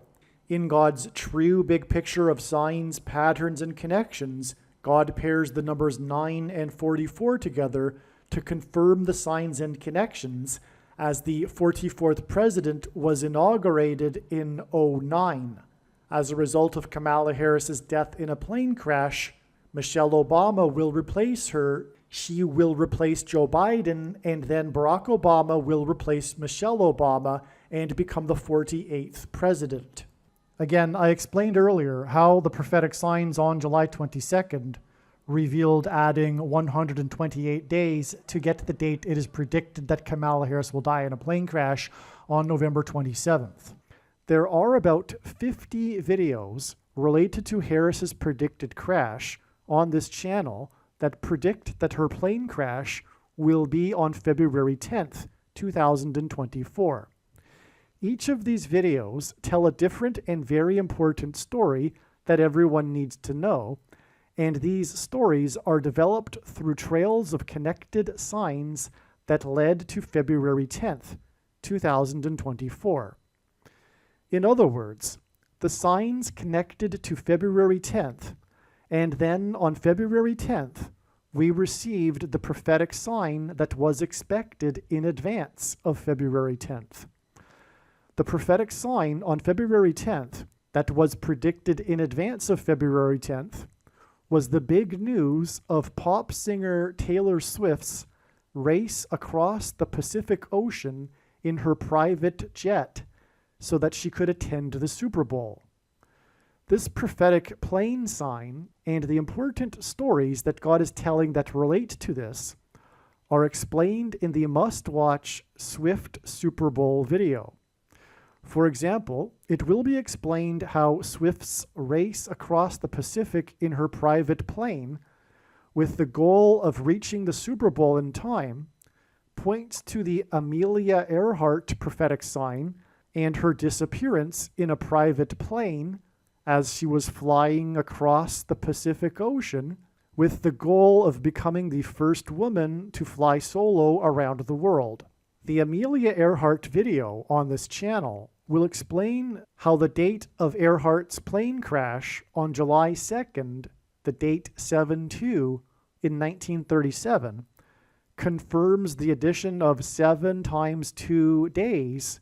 S1: In God's true big picture of signs, patterns, and connections, God pairs the numbers 9 and 44 together to confirm the signs and connections, as the 44th president was inaugurated in 2009. As a result of Kamala Harris's death in a plane crash, Michelle Obama will replace her. She will replace Joe Biden, and then Barack Obama will replace Michelle Obama and become the 48th president. Again, I explained earlier how the prophetic signs on July 22nd revealed adding 128 days to get the date it is predicted that Kamala Harris will die in a plane crash on November 27th. There are about 50 videos related to Harris's predicted crash on this channel that predict that her plane crash will be on February 10th, 2024. Each of these videos tell a different and very important story that everyone needs to know, and these stories are developed through trails of connected signs that led to February 10th, 2024. In other words, the signs connected to February 10th, and then on February 10th, we received the prophetic sign that was expected in advance of February 10th. The prophetic sign on February 10th that was predicted in advance of February 10th was the big news of pop singer Taylor Swift's race across the Pacific Ocean in her private jet so that she could attend the Super Bowl. This prophetic plane sign and the important stories that God is telling that relate to this are explained in the must-watch Swift Super Bowl video. For example, it will be explained how Swift's race across the Pacific in her private plane, with the goal of reaching the Super Bowl in time, points to the Amelia Earhart prophetic sign and her disappearance in a private plane as she was flying across the Pacific Ocean with the goal of becoming the first woman to fly solo around the world. The Amelia Earhart video on this channel will explain how the date of Earhart's plane crash on July 2nd, the date 7/2 in 1937, confirms the addition of 7 times 2 days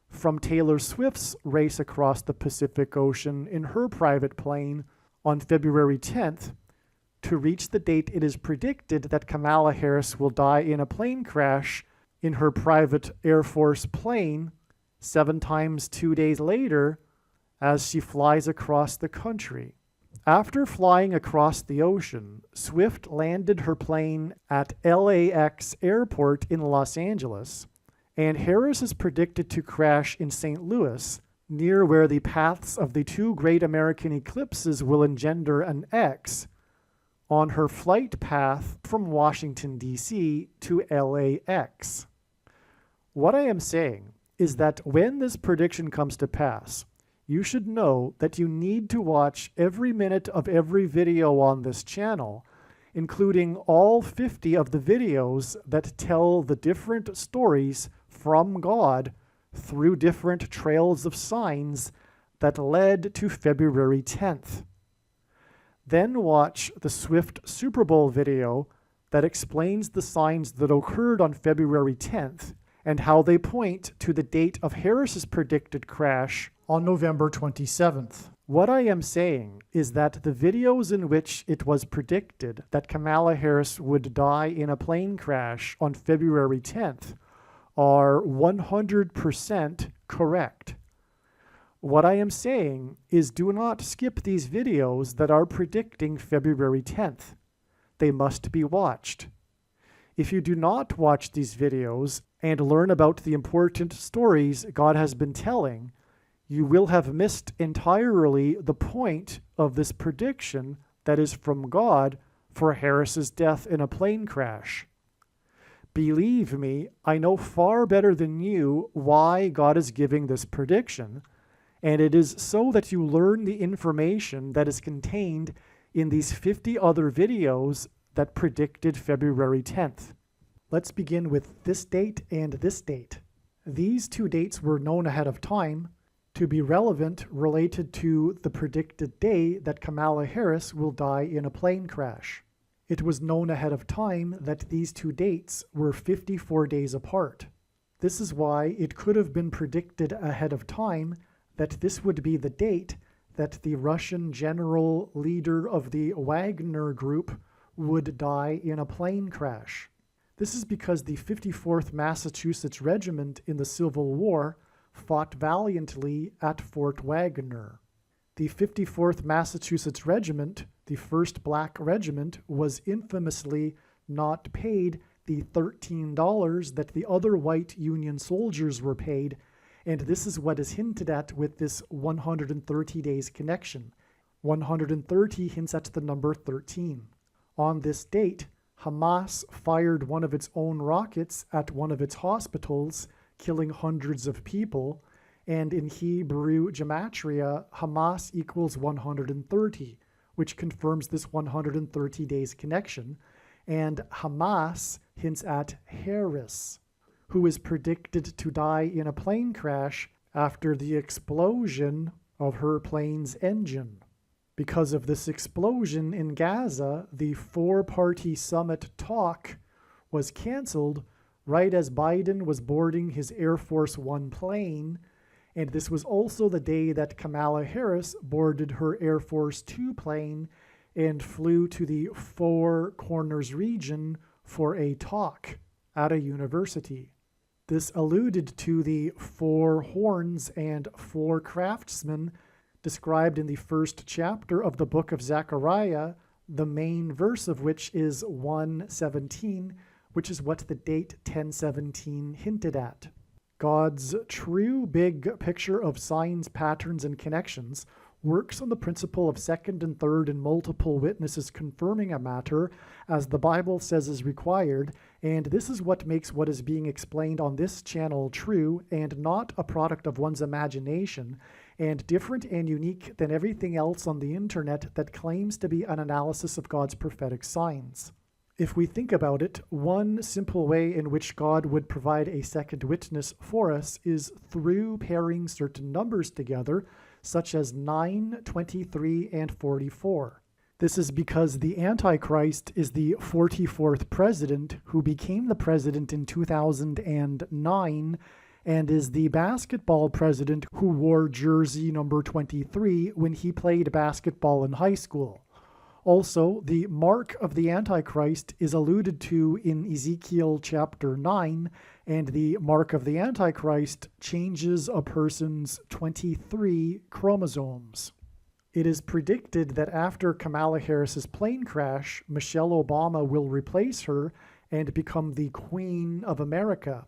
S1: from Taylor Swift's race across the Pacific Ocean in her private plane on February 10th to reach the date it is predicted that Kamala Harris will die in a plane crash in her private Air Force plane 7 times 2 days later as she flies across the country. After flying across the ocean, Swift landed her plane at LAX Airport in Los Angeles, and Harris is predicted to crash in St. Louis, near where the paths of the 2 great American eclipses will engender an X, on her flight path from Washington, D.C. to LAX. What I am saying is that when this prediction comes to pass, you should know that you need to watch every minute of every video on this channel, including all 50 of the videos that tell the different stories from God through different trails of signs that led to February 10th. Then watch the Swift Super Bowl video that explains the signs that occurred on February 10th and how they point to the date of Harris's predicted crash on November 27th. What I am saying is that the videos in which it was predicted that Kamala Harris would die in a plane crash on February 10th are 100% correct. What I am saying is do not skip these videos that are predicting February 10th. They must be watched. If you do not watch these videos and learn about the important stories God has been telling, you will have missed entirely the point of this prediction that is from God for Harris's death in a plane crash. Believe me, I know far better than you why God is giving this prediction, and it is so that you learn the information that is contained in these 50 other videos that predicted February 10th. Let's begin with this date and this date. These two dates were known ahead of time to be relevant related to the predicted day that Kamala Harris will die in a plane crash. It was known ahead of time that these two dates were 54 days apart. This is why it could have been predicted ahead of time that this would be the date that the Russian general leader of the Wagner Group would die in a plane crash. This is because the 54th Massachusetts Regiment in the Civil War fought valiantly at Fort Wagner. The 54th Massachusetts Regiment, the first black regiment, was infamously not paid the $13 that the other white Union soldiers were paid, and this is what is hinted at with this 130 days connection. 130 hints at the number 13. On this date, Hamas fired one of its own rockets at one of its hospitals, killing hundreds of people, and in Hebrew gematria, Hamas equals 130, which confirms this 130 days connection, and Hamas hints at Harris, who is predicted to die in a plane crash after the explosion of her plane's engine. Because of this explosion in Gaza, the four-party summit talk was canceled right as Biden was boarding his Air Force One plane, and this was also the day that Kamala Harris boarded her Air Force Two plane and flew to the Four Corners region for a talk at a university. This alluded to the four horns and four craftsmen described in the first chapter of the book of Zechariah, the main verse of which is 1:17, which is what the date 1017 hinted at. God's true big picture of signs, patterns, and connections works on the principle of second and third and multiple witnesses confirming a matter, as the Bible says is required, and this is what makes what is being explained on this channel true and not a product of one's imagination, and different and unique than everything else on the internet that claims to be an analysis of God's prophetic signs. If we think about it, one simple way in which God would provide a second witness for us is through pairing certain numbers together, such as 9, 23, and 44. This is because the Antichrist is the 44th president who became the president in 2009 and is the basketball president who wore jersey number 23 when he played basketball in high school. Also, the mark of the Antichrist is alluded to in Ezekiel chapter 9, and the mark of the Antichrist changes a person's 23 chromosomes. It is predicted that after Kamala Harris's plane crash, Michelle Obama will replace her and become the Queen of America.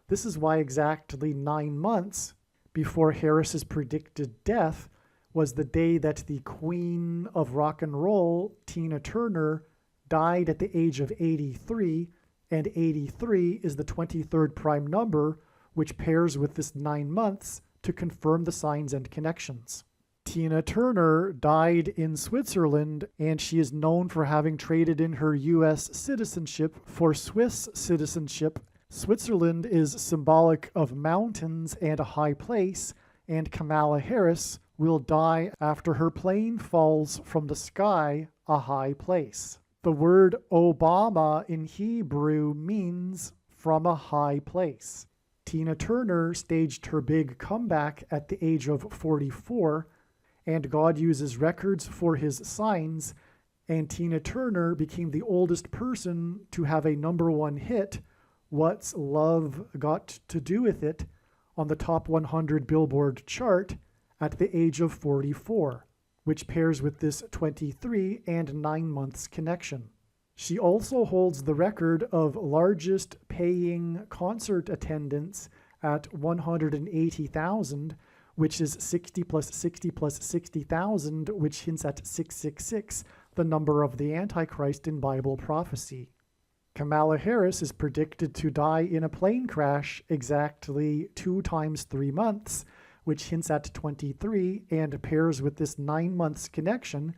S1: This is why exactly 9 months before Harris's predicted death was the day that the Queen of Rock and Roll, Tina Turner, died at the age of 83, and 83 is the 23rd prime number, which pairs with this 9 months to confirm the signs and connections. Tina Turner died in Switzerland, and she is known for having traded in her U.S. citizenship for Swiss citizenship. Switzerland is symbolic of mountains and a high place, and Kamala Harris will die after her plane falls from the sky, a high place. The word Obama in Hebrew means from a high place. Tina Turner staged her big comeback at the age of 44, and God uses records for his signs, and Tina Turner became the oldest person to have a #1 hit, What's Love Got to Do with It, on the top 100 Billboard chart at the age of 44, which pairs with this 23 and 9 months connection. She also holds the record of largest paying concert attendance at 180,000, which is 60 plus 60 plus 60,000, which hints at 666, the number of the Antichrist in Bible prophecy. Kamala Harris is predicted to die in a plane crash exactly 2 times 3 months, which hints at 23 and pairs with this 9 months connection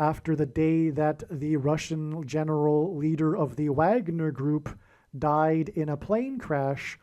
S1: after the day that the Russian general leader of the Wagner Group died in a plane crash,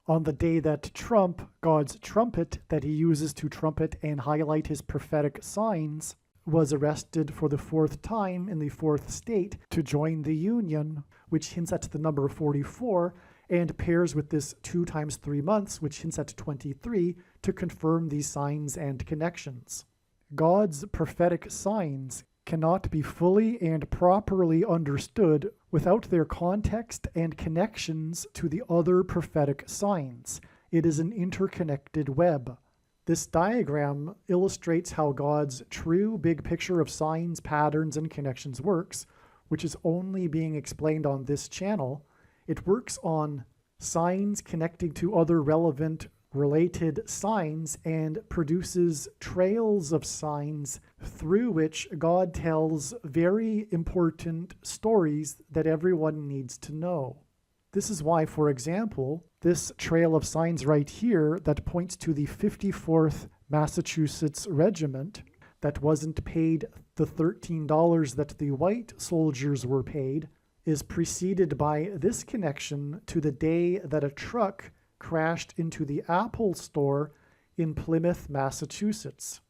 S1: on the day that Trump, God's trumpet that he uses to trumpet and highlight his prophetic signs, was arrested for the 4th time in the 4th state to join the Union, which hints at the number 44, and pairs with this 2 times 3 months, which hints at 23, to confirm these signs and connections. God's prophetic signs cannot be fully and properly understood without their context and connections to the other prophetic signs. It is an interconnected web. This diagram illustrates how God's true big picture of signs, patterns, and connections works, which is only being explained on this channel. It works on signs connecting to other relevant related signs and produces trails of signs through which God tells very important stories that everyone needs to know. This is why, for example, this trail of signs right here that points to the 54th Massachusetts Regiment that wasn't paid the $13 that the white soldiers were paid is preceded by this connection to the day that a truck crashed into the Apple store in Plymouth, Massachusetts.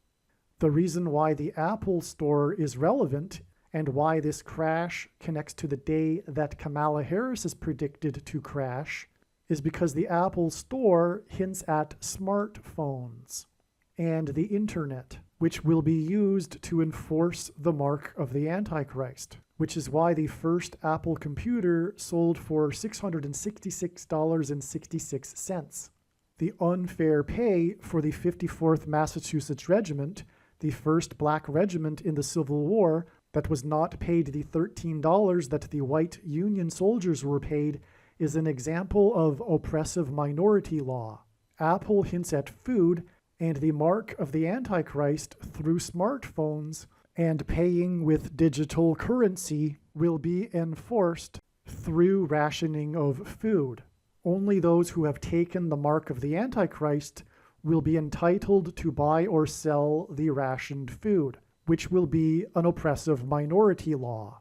S1: The reason why the Apple store is relevant and why this crash connects to the day that Kamala Harris is predicted to crash is because the Apple store hints at smartphones and the internet, which will be used to enforce the mark of the Antichrist, which is why the first Apple computer sold for $666.66. The unfair pay for the 54th Massachusetts Regiment, the first black regiment in the Civil War that was not paid the $13 that the white Union soldiers were paid, is an example of oppressive minority law. Apple hints at food and the mark of the Antichrist through smartphones, and paying with digital currency will be enforced through rationing of food. Only those who have taken the mark of the Antichrist will be entitled to buy or sell the rationed food, which will be an oppressive minority law.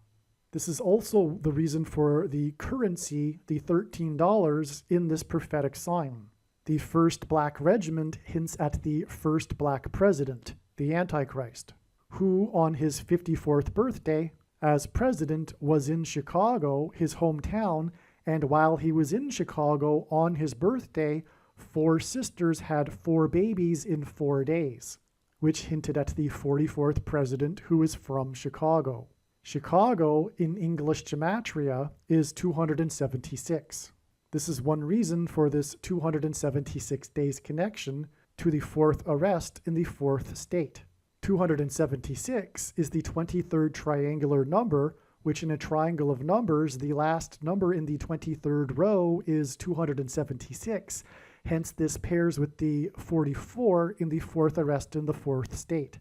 S1: This is also the reason for the currency, the $13, in this prophetic sign. The first black regiment hints at the first black president, the Antichrist, who on his 54th birthday as president was in Chicago, his hometown, and while he was in Chicago on his birthday, 4 sisters had 4 babies in 4 days, which hinted at the 44th president who is from Chicago. Chicago in English gematria is 276. This is one reason for this 276 days connection to the 4th arrest in the 4th state. 276 is the 23rd triangular number, which in a triangle of numbers, the last number in the 23rd row is 276. Hence, this pairs with the 44 in the 4th arrest in the 4th state.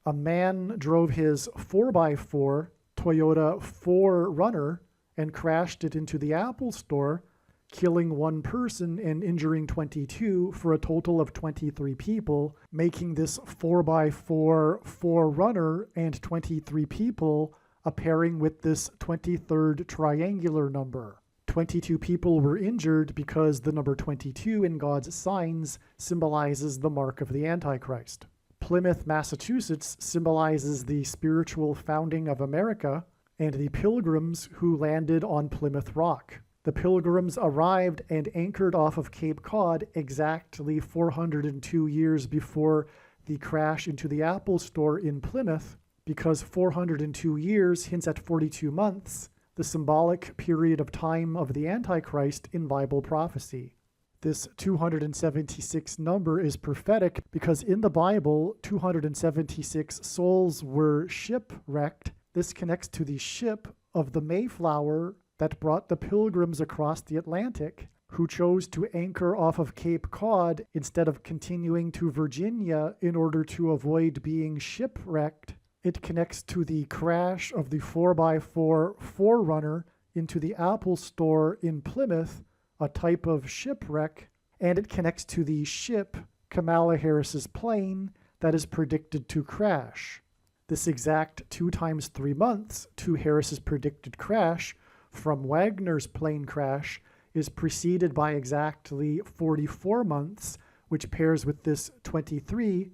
S1: A man drove his 4x4 Toyota 4Runner and crashed it into the Apple store, killing 1 person and injuring 22 for a total of 23 people, making this 4x4 4Runner and 23 people a pairing with this 23rd triangular number. 22 people were injured because the number 22 in God's signs symbolizes the mark of the Antichrist. Plymouth, Massachusetts symbolizes the spiritual founding of America and the pilgrims who landed on Plymouth Rock. The pilgrims arrived and anchored off of Cape Cod exactly 402 years before the crash into the Apple Store in Plymouth, because 402 years hints at 42 months, the symbolic period of time of the Antichrist in Bible prophecy. This 276 number is prophetic because in the Bible, 276 souls were shipwrecked. This connects to the ship of the Mayflower that brought the pilgrims across the Atlantic, who chose to anchor off of Cape Cod instead of continuing to Virginia in order to avoid being shipwrecked. It connects to the crash of the 4x4 4Runner into the Apple Store in Plymouth, a type of shipwreck, and it connects to the ship, Kamala Harris's plane, that is predicted to crash. This exact 2 times 3 months to Harris's predicted crash from Wagner's plane crash is preceded by exactly 44 months, which pairs with this 23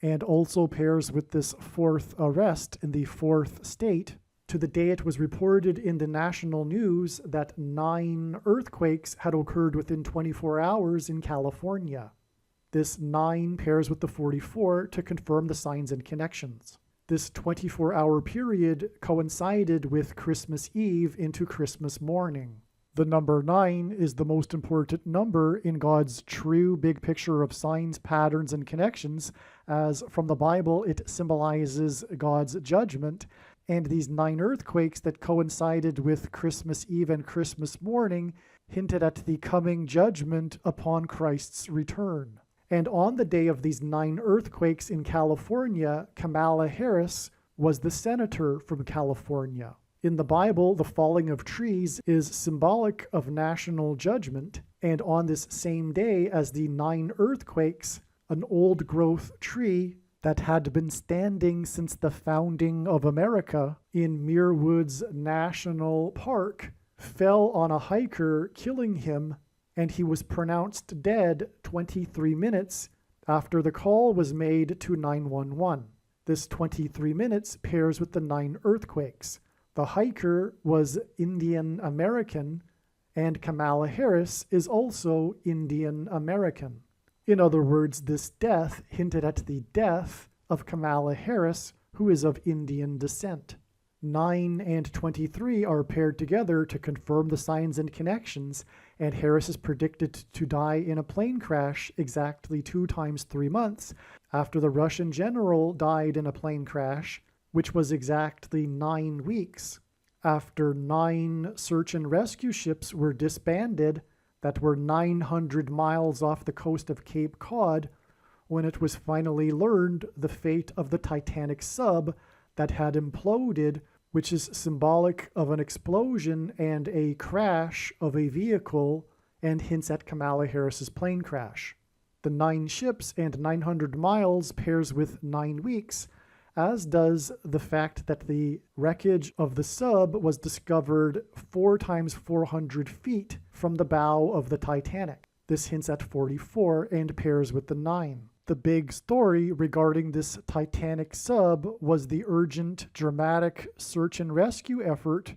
S1: and also pairs with this 4th arrest in the 4th state, to the day it was reported in the national news that 9 earthquakes had occurred within 24 hours in California. This 9 pairs with the 44 to confirm the signs and connections. This 24-hour period coincided with Christmas Eve into Christmas morning. The number 9 is the most important number in God's true big picture of signs, patterns, and connections, as from the Bible it symbolizes God's judgment, and these 9 earthquakes that coincided with Christmas Eve and Christmas morning hinted at the coming judgment upon Christ's return. And on the day of these 9 earthquakes in California, Kamala Harris was the senator from California. In the Bible, the falling of trees is symbolic of national judgment, and on this same day as the 9 earthquakes, an old-growth tree that had been standing since the founding of America in Muir Woods National Park fell on a hiker, killing him, and he was pronounced dead 23 minutes after the call was made to 911. This 23 minutes pairs with the 9 earthquakes. The hiker was Indian American, and Kamala Harris is also Indian American. In other words, this death hinted at the death of Kamala Harris, who is of Indian descent. 9 and 23 are paired together to confirm the signs and connections, and Harris is predicted to die in a plane crash exactly 2 times 3 months after the Russian general died in a plane crash, which was exactly 9 weeks after 9 search and rescue ships were disbanded that were 900 miles off the coast of Cape Cod, when it was finally learned the fate of the Titanic sub that had imploded, which is symbolic of an explosion and a crash of a vehicle and hints at Kamala Harris's plane crash. The 9 ships and 900 miles pairs with 9 weeks, as does the fact that the wreckage of the sub was discovered 4 times 400 feet from the bow of the Titanic. This hints at 44 and pairs with the 9. The big story regarding this Titanic sub was the urgent, dramatic search and rescue effort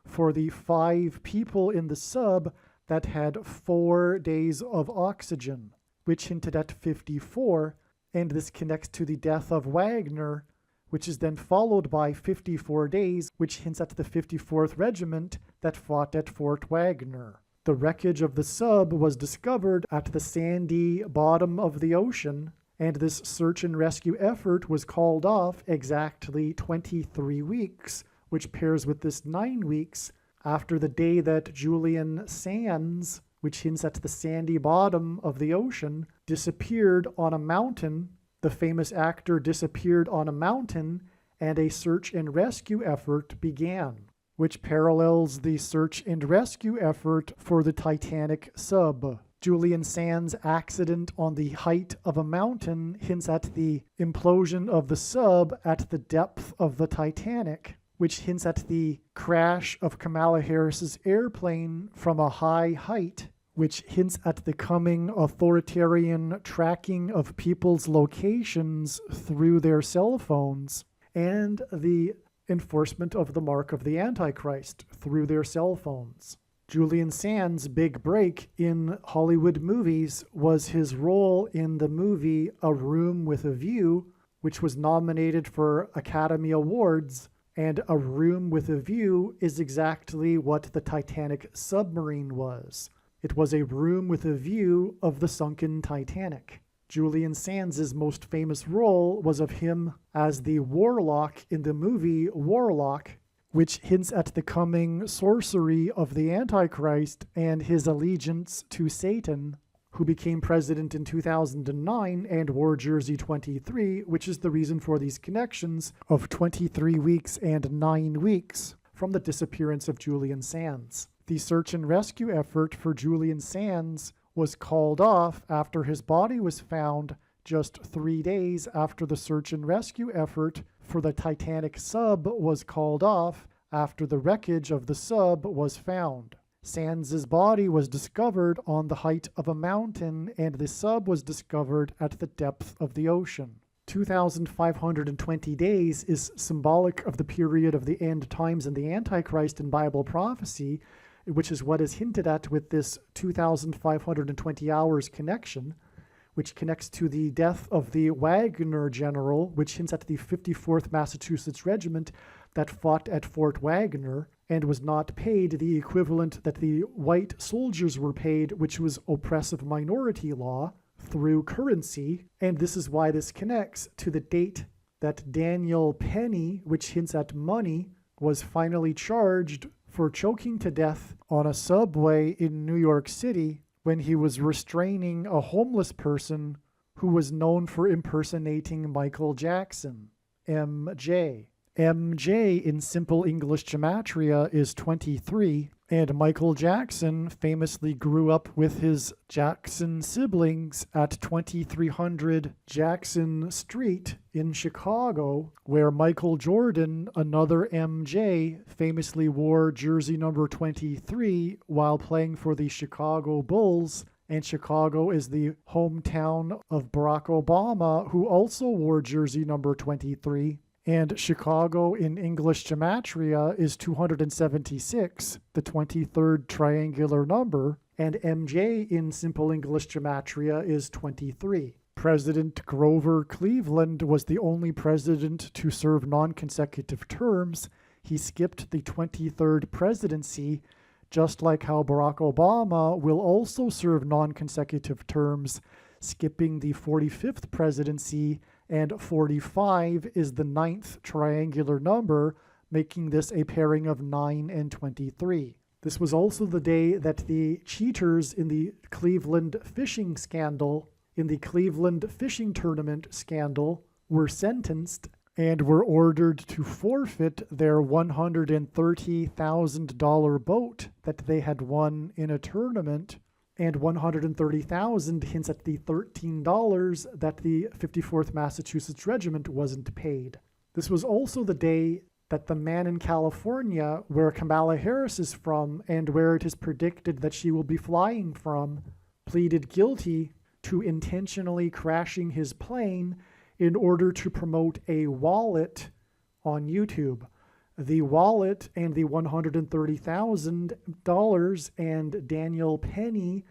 S1: for the 5 people in the sub that had 4 days of oxygen, which hinted at 54, and this connects to the death of Wagner, which is then followed by 54 days, which hints at the 54th Regiment that fought at Fort Wagner. The wreckage of the sub was discovered at the sandy bottom of the ocean, and this search and rescue effort was called off exactly 23 weeks, which pairs with this 9 weeks after the day that Julian Sands, which hints at the sandy bottom of the ocean, disappeared on a mountain. The famous actor disappeared on a mountain, and a search and rescue effort began, which parallels the search and rescue effort for the Titanic sub. Julian Sands' accident on the height of a mountain hints at the implosion of the sub at the depth of the Titanic, which hints at the crash of Kamala Harris's airplane from a high height, which hints at the coming authoritarian tracking of people's locations through their cell phones, and the enforcement of the mark of the Antichrist through their cell phones. Julian Sands' big break in Hollywood movies was his role in the movie A Room with a View, which was nominated for Academy Awards, and A Room with a View is exactly what the Titanic submarine was. It was a room with a view of the sunken Titanic. Julian Sands' most famous role was of him as the warlock in the movie Warlock, which hints at the coming sorcery of the Antichrist and his allegiance to Satan, who became president in 2009 and wore Jersey 23, which is the reason for these connections of 23 weeks and 9 weeks from the disappearance of Julian Sands. The search and rescue effort for Julian Sands was called off after his body was found just 3 days after the search and rescue effort for the Titanic sub was called off after the wreckage of the sub was found. Sands' body was discovered on the height of a mountain, and the sub was discovered at the depth of the ocean. 2,520 days is symbolic of the period of the end times and the Antichrist in Bible prophecy, which is what is hinted at with this 2,520 hours connection, which connects to the death of the Wagner general, which hints at the 54th Massachusetts Regiment that fought at Fort Wagner and was not paid the equivalent that the white soldiers were paid, which was oppressive minority law, through currency. And this is why this connects to the date that Daniel Penny, which hints at money, was finally charged for choking to death on a subway in New York City when he was restraining a homeless person who was known for impersonating Michael Jackson, MJ. MJ in Simple English Gematria is 23, and Michael Jackson famously grew up with his Jackson siblings at 2300 Jackson Street in Chicago, where Michael Jordan, another MJ, famously wore jersey number 23 while playing for the Chicago Bulls, and Chicago is the hometown of Barack Obama, who also wore jersey number 23. And Chicago in English Gematria is 276, the 23rd triangular number, and MJ in Simple English Gematria is 23. President Grover Cleveland was the only president to serve non-consecutive terms. He skipped the 23rd presidency, just like how Barack Obama will also serve non-consecutive terms, skipping the 45th presidency, and 45 is the 9th triangular number, making this a pairing of 9 and 23. This was also the day that the cheaters in the Cleveland fishing scandal, in the Cleveland fishing tournament scandal, were sentenced and were ordered to forfeit their $130,000 boat that they had won in a tournament, and $130,000 hints at the $13 that the 54th Massachusetts Regiment wasn't paid. This was also the day that the man in California, where Kamala Harris is from and where it is predicted that she will be flying from, pleaded guilty to intentionally crashing his plane in order to promote a wallet on YouTube. The wallet and the $130,000 and Daniel Penny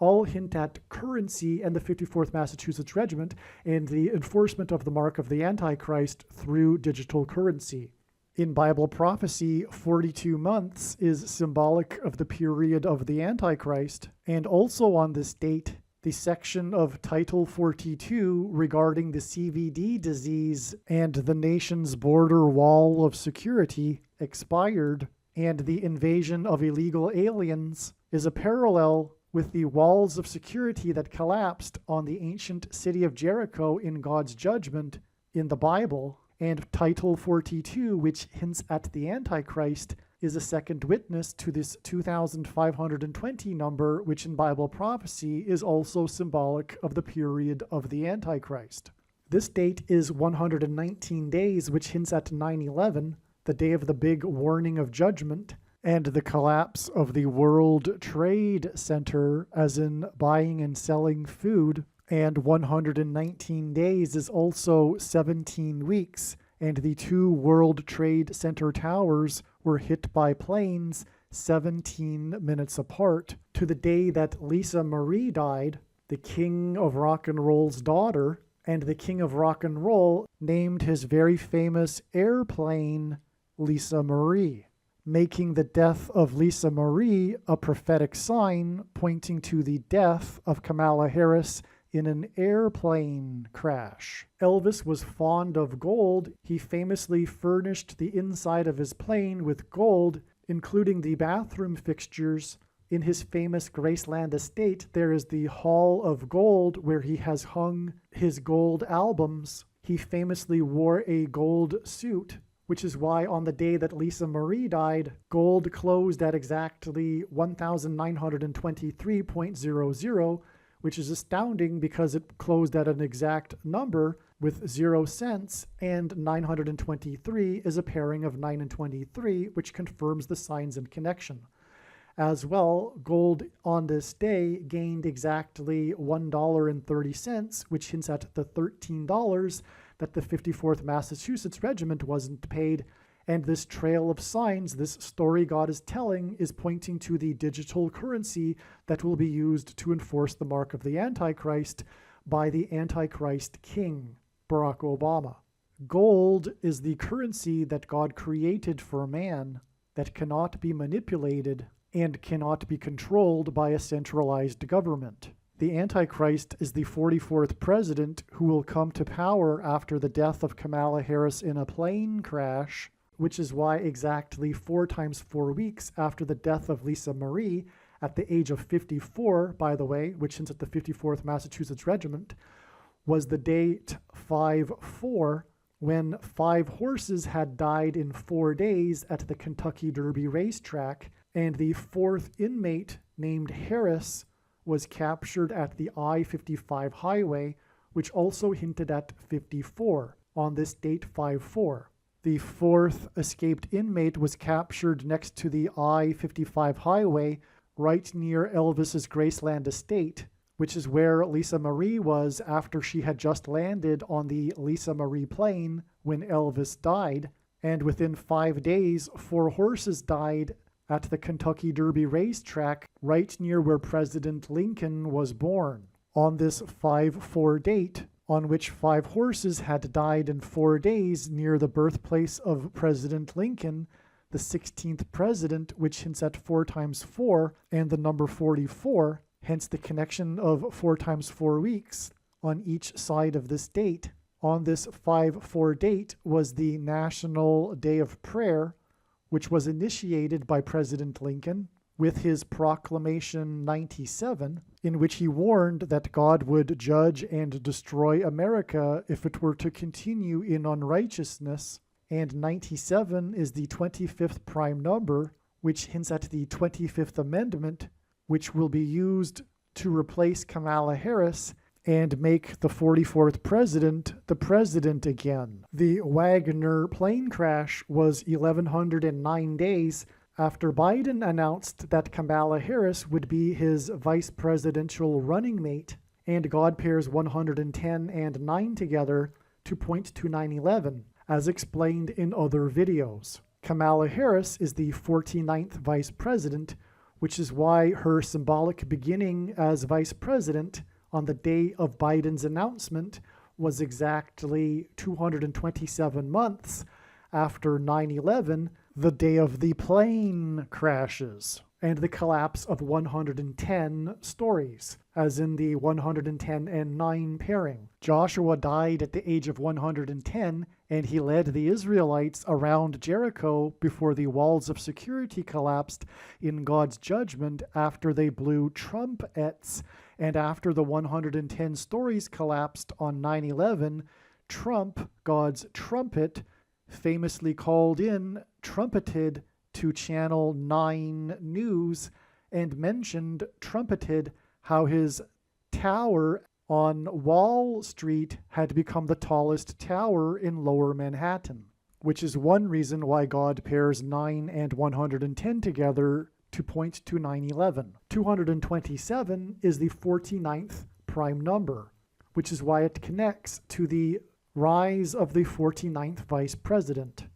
S1: all hint at currency and the 54th Massachusetts Regiment and the enforcement of the mark of the Antichrist through digital currency. In Bible prophecy, 42 months is symbolic of the period of the Antichrist, and also on this date, the section of Title 42 regarding the CVD disease and the nation's border wall of security expired, and the invasion of illegal aliens is a parallel with the walls of security that collapsed on the ancient city of Jericho in God's judgment in the Bible. And Title 42, which hints at the Antichrist, is a second witness to this 2,520 number, which in Bible prophecy is also symbolic of the period of the Antichrist. This date is 119 days, which hints at 9/11, the day of the big warning of judgment, and the collapse of the World Trade Center, as in buying and selling food. And 119 days is also 17 weeks, and the two World Trade Center towers were hit by planes 17 minutes apart, to the day that Lisa Marie died, the king of rock and roll's daughter, and the king of rock and roll named his very famous airplane Lisa Marie, making the death of Lisa Marie a prophetic sign pointing to the death of Kamala Harris in an airplane crash. Elvis was fond of gold. He famously furnished the inside of his plane with gold, including the bathroom fixtures. In his famous Graceland estate, there is the Hall of Gold where he has hung his gold albums. He famously wore a gold suit, which is why on the day that Lisa Marie died, gold closed at exactly 1,923.00, which is astounding because it closed at an exact number with 0 cents, and 923 is a pairing of 9 and 23, which confirms the signs and connection. As well, gold on this day gained exactly $1.30, which hints at the $13 that the 54th Massachusetts Regiment wasn't paid. And this trail of signs, this story God is telling, is pointing to the digital currency that will be used to enforce the mark of the Antichrist by the Antichrist King, Barack Obama. Gold is the currency that God created for man that cannot be manipulated and cannot be controlled by a centralized government. The Antichrist is the 44th president who will come to power after the death of Kamala Harris in a plane crash, which is why exactly 4 times 4 weeks after the death of Lisa Marie, at the age of 54, by the way, which hints at the 54th Massachusetts Regiment, was the date 5-4, when 5 horses had died in 4 days at the Kentucky Derby racetrack, and the 4th inmate named Harris was captured at the I-55 highway, which also hinted at 54 on this date 5-4. The 4th escaped inmate was captured next to the I-55 highway right near Elvis's Graceland estate, which is where Lisa Marie was after she had just landed on the Lisa Marie plane when Elvis died. And within 5 days, 4 horses died at the Kentucky Derby racetrack right near where President Lincoln was born. On this 5-4 date, on which 5 horses had died in 4 days near the birthplace of President Lincoln, the 16th president, which hints at 4 times 4 and the number 44, hence the connection of 4 times 4 weeks on each side of this date. On this 5-4 date was the National Day of Prayer, which was initiated by President Lincoln with his Proclamation 97, in which he warned that God would judge and destroy America if it were to continue in unrighteousness. And 97 is the 25th prime number, which hints at the 25th Amendment, which will be used to replace Kamala Harris and make the 44th president the president again. The Wagner plane crash was 1,109 days after Biden announced that Kamala Harris would be his vice presidential running mate, and God pairs 110 and 9 together to point to 9/11, as explained in other videos. Kamala Harris is the 49th vice president, which is why her symbolic beginning as vice president on the day of Biden's announcement was exactly 227 months after 9/11, the day of the plane crashes and the collapse of 110 stories, as in the 110 and 9 pairing. Joshua died at the age of 110, and he led the Israelites around Jericho before the walls of security collapsed in God's judgment after they blew trumpets. And after the 110 stories collapsed on 9/11, Trump, God's trumpet, famously called in, trumpeted to Channel 9 News and mentioned, trumpeted, how his tower on Wall Street had become the tallest tower in Lower Manhattan, which is one reason why God pairs 9 and 110 together to point to 9/11. 227 is the 49th prime number, which is why it connects to the rise of the 49th vice president.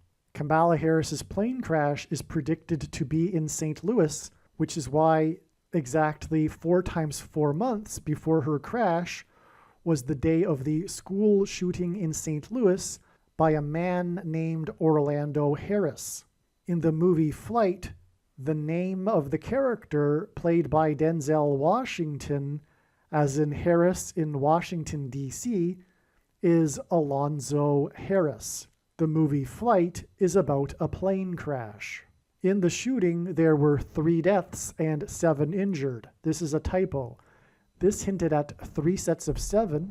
S1: Kamala Harris's plane crash is predicted to be in St. Louis, which is why exactly 4 times 4 months before her crash was the day of the school shooting in St. Louis by a man named Orlando Harris. In the movie Flight, the name of the character played by Denzel Washington, as in Harris in Washington, D.C., is Alonzo Harris. The movie Flight is about a plane crash. In the shooting, there were 3 deaths and 7 injured. This is a typo. This hinted at 3 sets of 7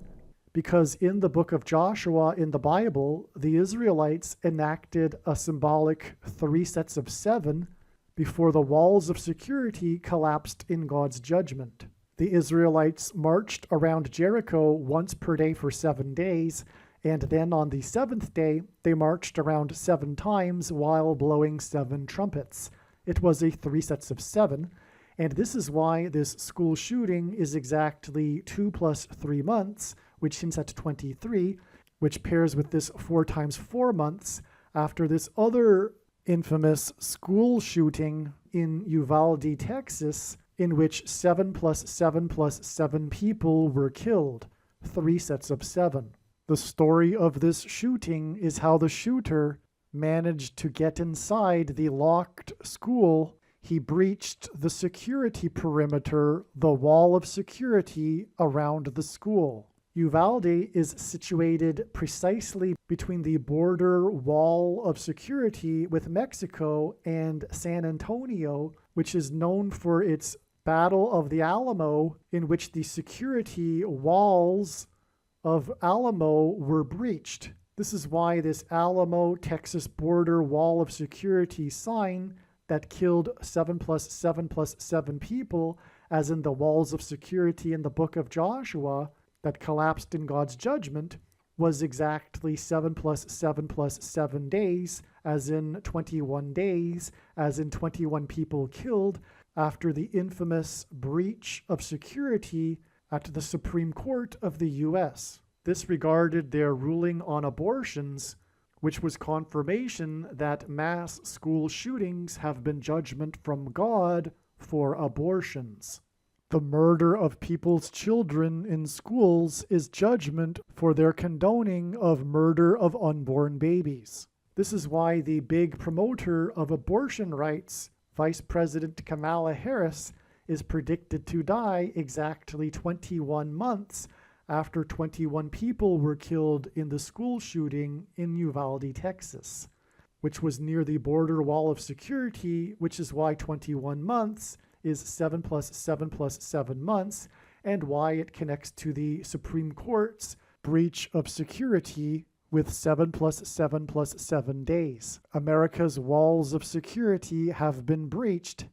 S1: because in the book of Joshua in the Bible, the Israelites enacted a symbolic 3 sets of 7 before the walls of security collapsed in God's judgment. The Israelites marched around Jericho once per day for 7 days, and then on the 7th day, they marched around 7 times while blowing 7 trumpets. It was a 3 sets of 7, and this is why this school shooting is exactly 2 plus 3 months, which hints at 23, which pairs with this 4 times 4 months after this other infamous school shooting in Uvalde, Texas, in which 7 plus 7 plus 7 people were killed, 3 sets of 7. The story of this shooting is how the shooter managed to get inside the locked school. He breached the security perimeter, the wall of security around the school. Uvalde is situated precisely between the border wall of security with Mexico and San Antonio, which is known for its Battle of the Alamo, in which the security walls of Alamo were breached. This is why this Alamo, Texas border wall of security sign that killed 7 plus 7 plus 7 people, as in the walls of security in the book of Joshua, that collapsed in God's judgment, was exactly 7 plus 7 plus 7 days, as in 21 days, as in 21 people killed, after the infamous breach of security at the Supreme Court of the U.S. This regarded their ruling on abortions, which was confirmation that mass school shootings have been judgment from God for abortions. The murder of people's children in schools is judgment for their condoning of murder of unborn babies. This is why the big promoter of abortion rights, Vice President Kamala Harris, is predicted to die exactly 21 months after 21 people were killed in the school shooting in Uvalde, Texas, which was near the border wall of security, which is why 21 months is 7 plus 7 plus 7 months, and why it connects to the Supreme Court's breach of security with 7 plus 7 plus 7 days. America's walls of security have been breached,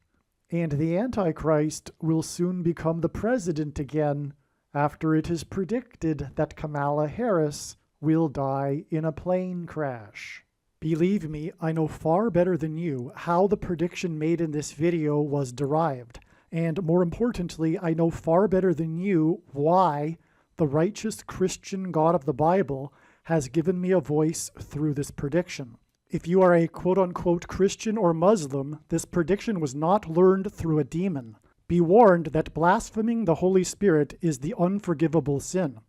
S1: and the Antichrist will soon become the president again after it is predicted that Kamala Harris will die in a plane crash. Believe me, I know far better than you how the prediction made in this video was derived, and more importantly, I know far better than you why the righteous Christian God of the Bible has given me a voice through this prediction. If you are a quote-unquote Christian or Muslim, this prediction was not learned through a demon. Be warned that blaspheming the Holy Spirit is the unforgivable sin.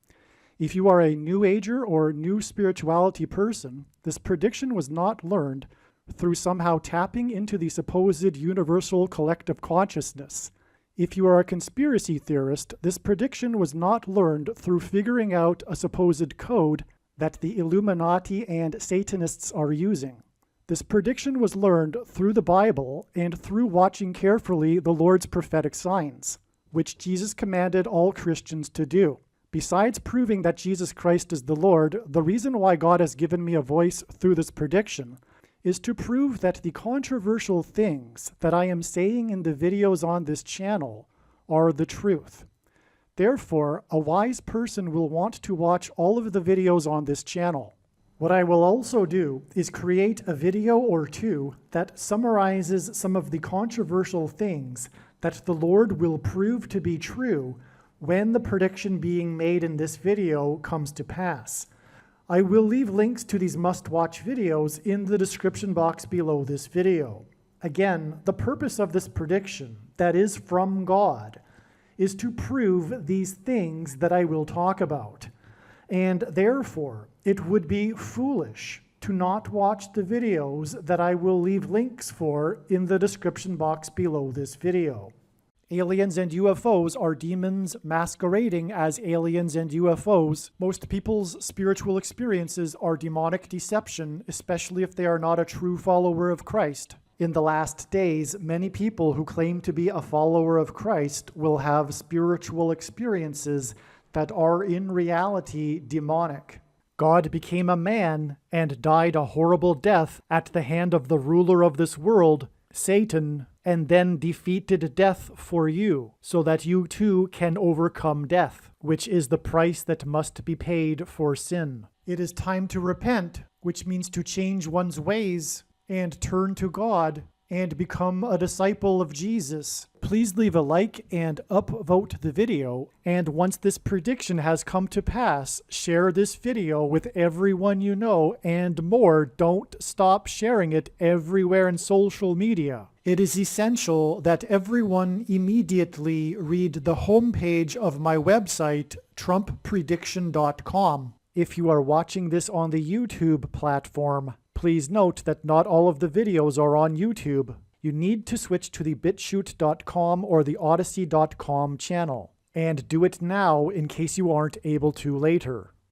S1: If you are a New Ager or New Spirituality person, this prediction was not learned through somehow tapping into the supposed universal collective consciousness. If you are a conspiracy theorist, this prediction was not learned through figuring out a supposed code that the Illuminati and Satanists are using. This prediction was learned through the Bible and through watching carefully the Lord's prophetic signs, which Jesus commanded all Christians to do. Besides proving that Jesus Christ is the Lord, the reason why God has given me a voice through this prediction is to prove that the controversial things that I am saying in the videos on this channel are the truth. Therefore, a wise person will want to watch all of the videos on this channel. What I will also do is create a video or two that summarizes some of the controversial things that the Lord will prove to be true when the prediction being made in this video comes to pass. I will leave links to these must-watch videos in the description box below this video. Again, the purpose of this prediction, that is from God, is to prove these things that I will talk about. And therefore, it would be foolish to not watch the videos that I will leave links for in the description box below this video. Aliens and UFOs are demons masquerading as aliens and UFOs. Most people's spiritual experiences are demonic deception, especially if they are not a true follower of Christ. In the last days, many people who claim to be a follower of Christ will have spiritual experiences that are in reality demonic. God became a man and died a horrible death at the hand of the ruler of this world, Satan, and then defeated death for you, so that you too can overcome death, which is the price that must be paid for sin. It is time to repent, which means to change one's ways and turn to God and become a disciple of Jesus. Please leave a like and upvote the video, and once this prediction has come to pass, share this video with everyone you know, and more, don't stop sharing it everywhere in social media. It is essential that everyone immediately read the homepage of my website, TrumpPrediction.com. If you are watching this on the YouTube platform, please note that not all of the videos are on YouTube. You need to switch to the BitChute.com or the Odyssey.com channel. And do it now in case you aren't able to later.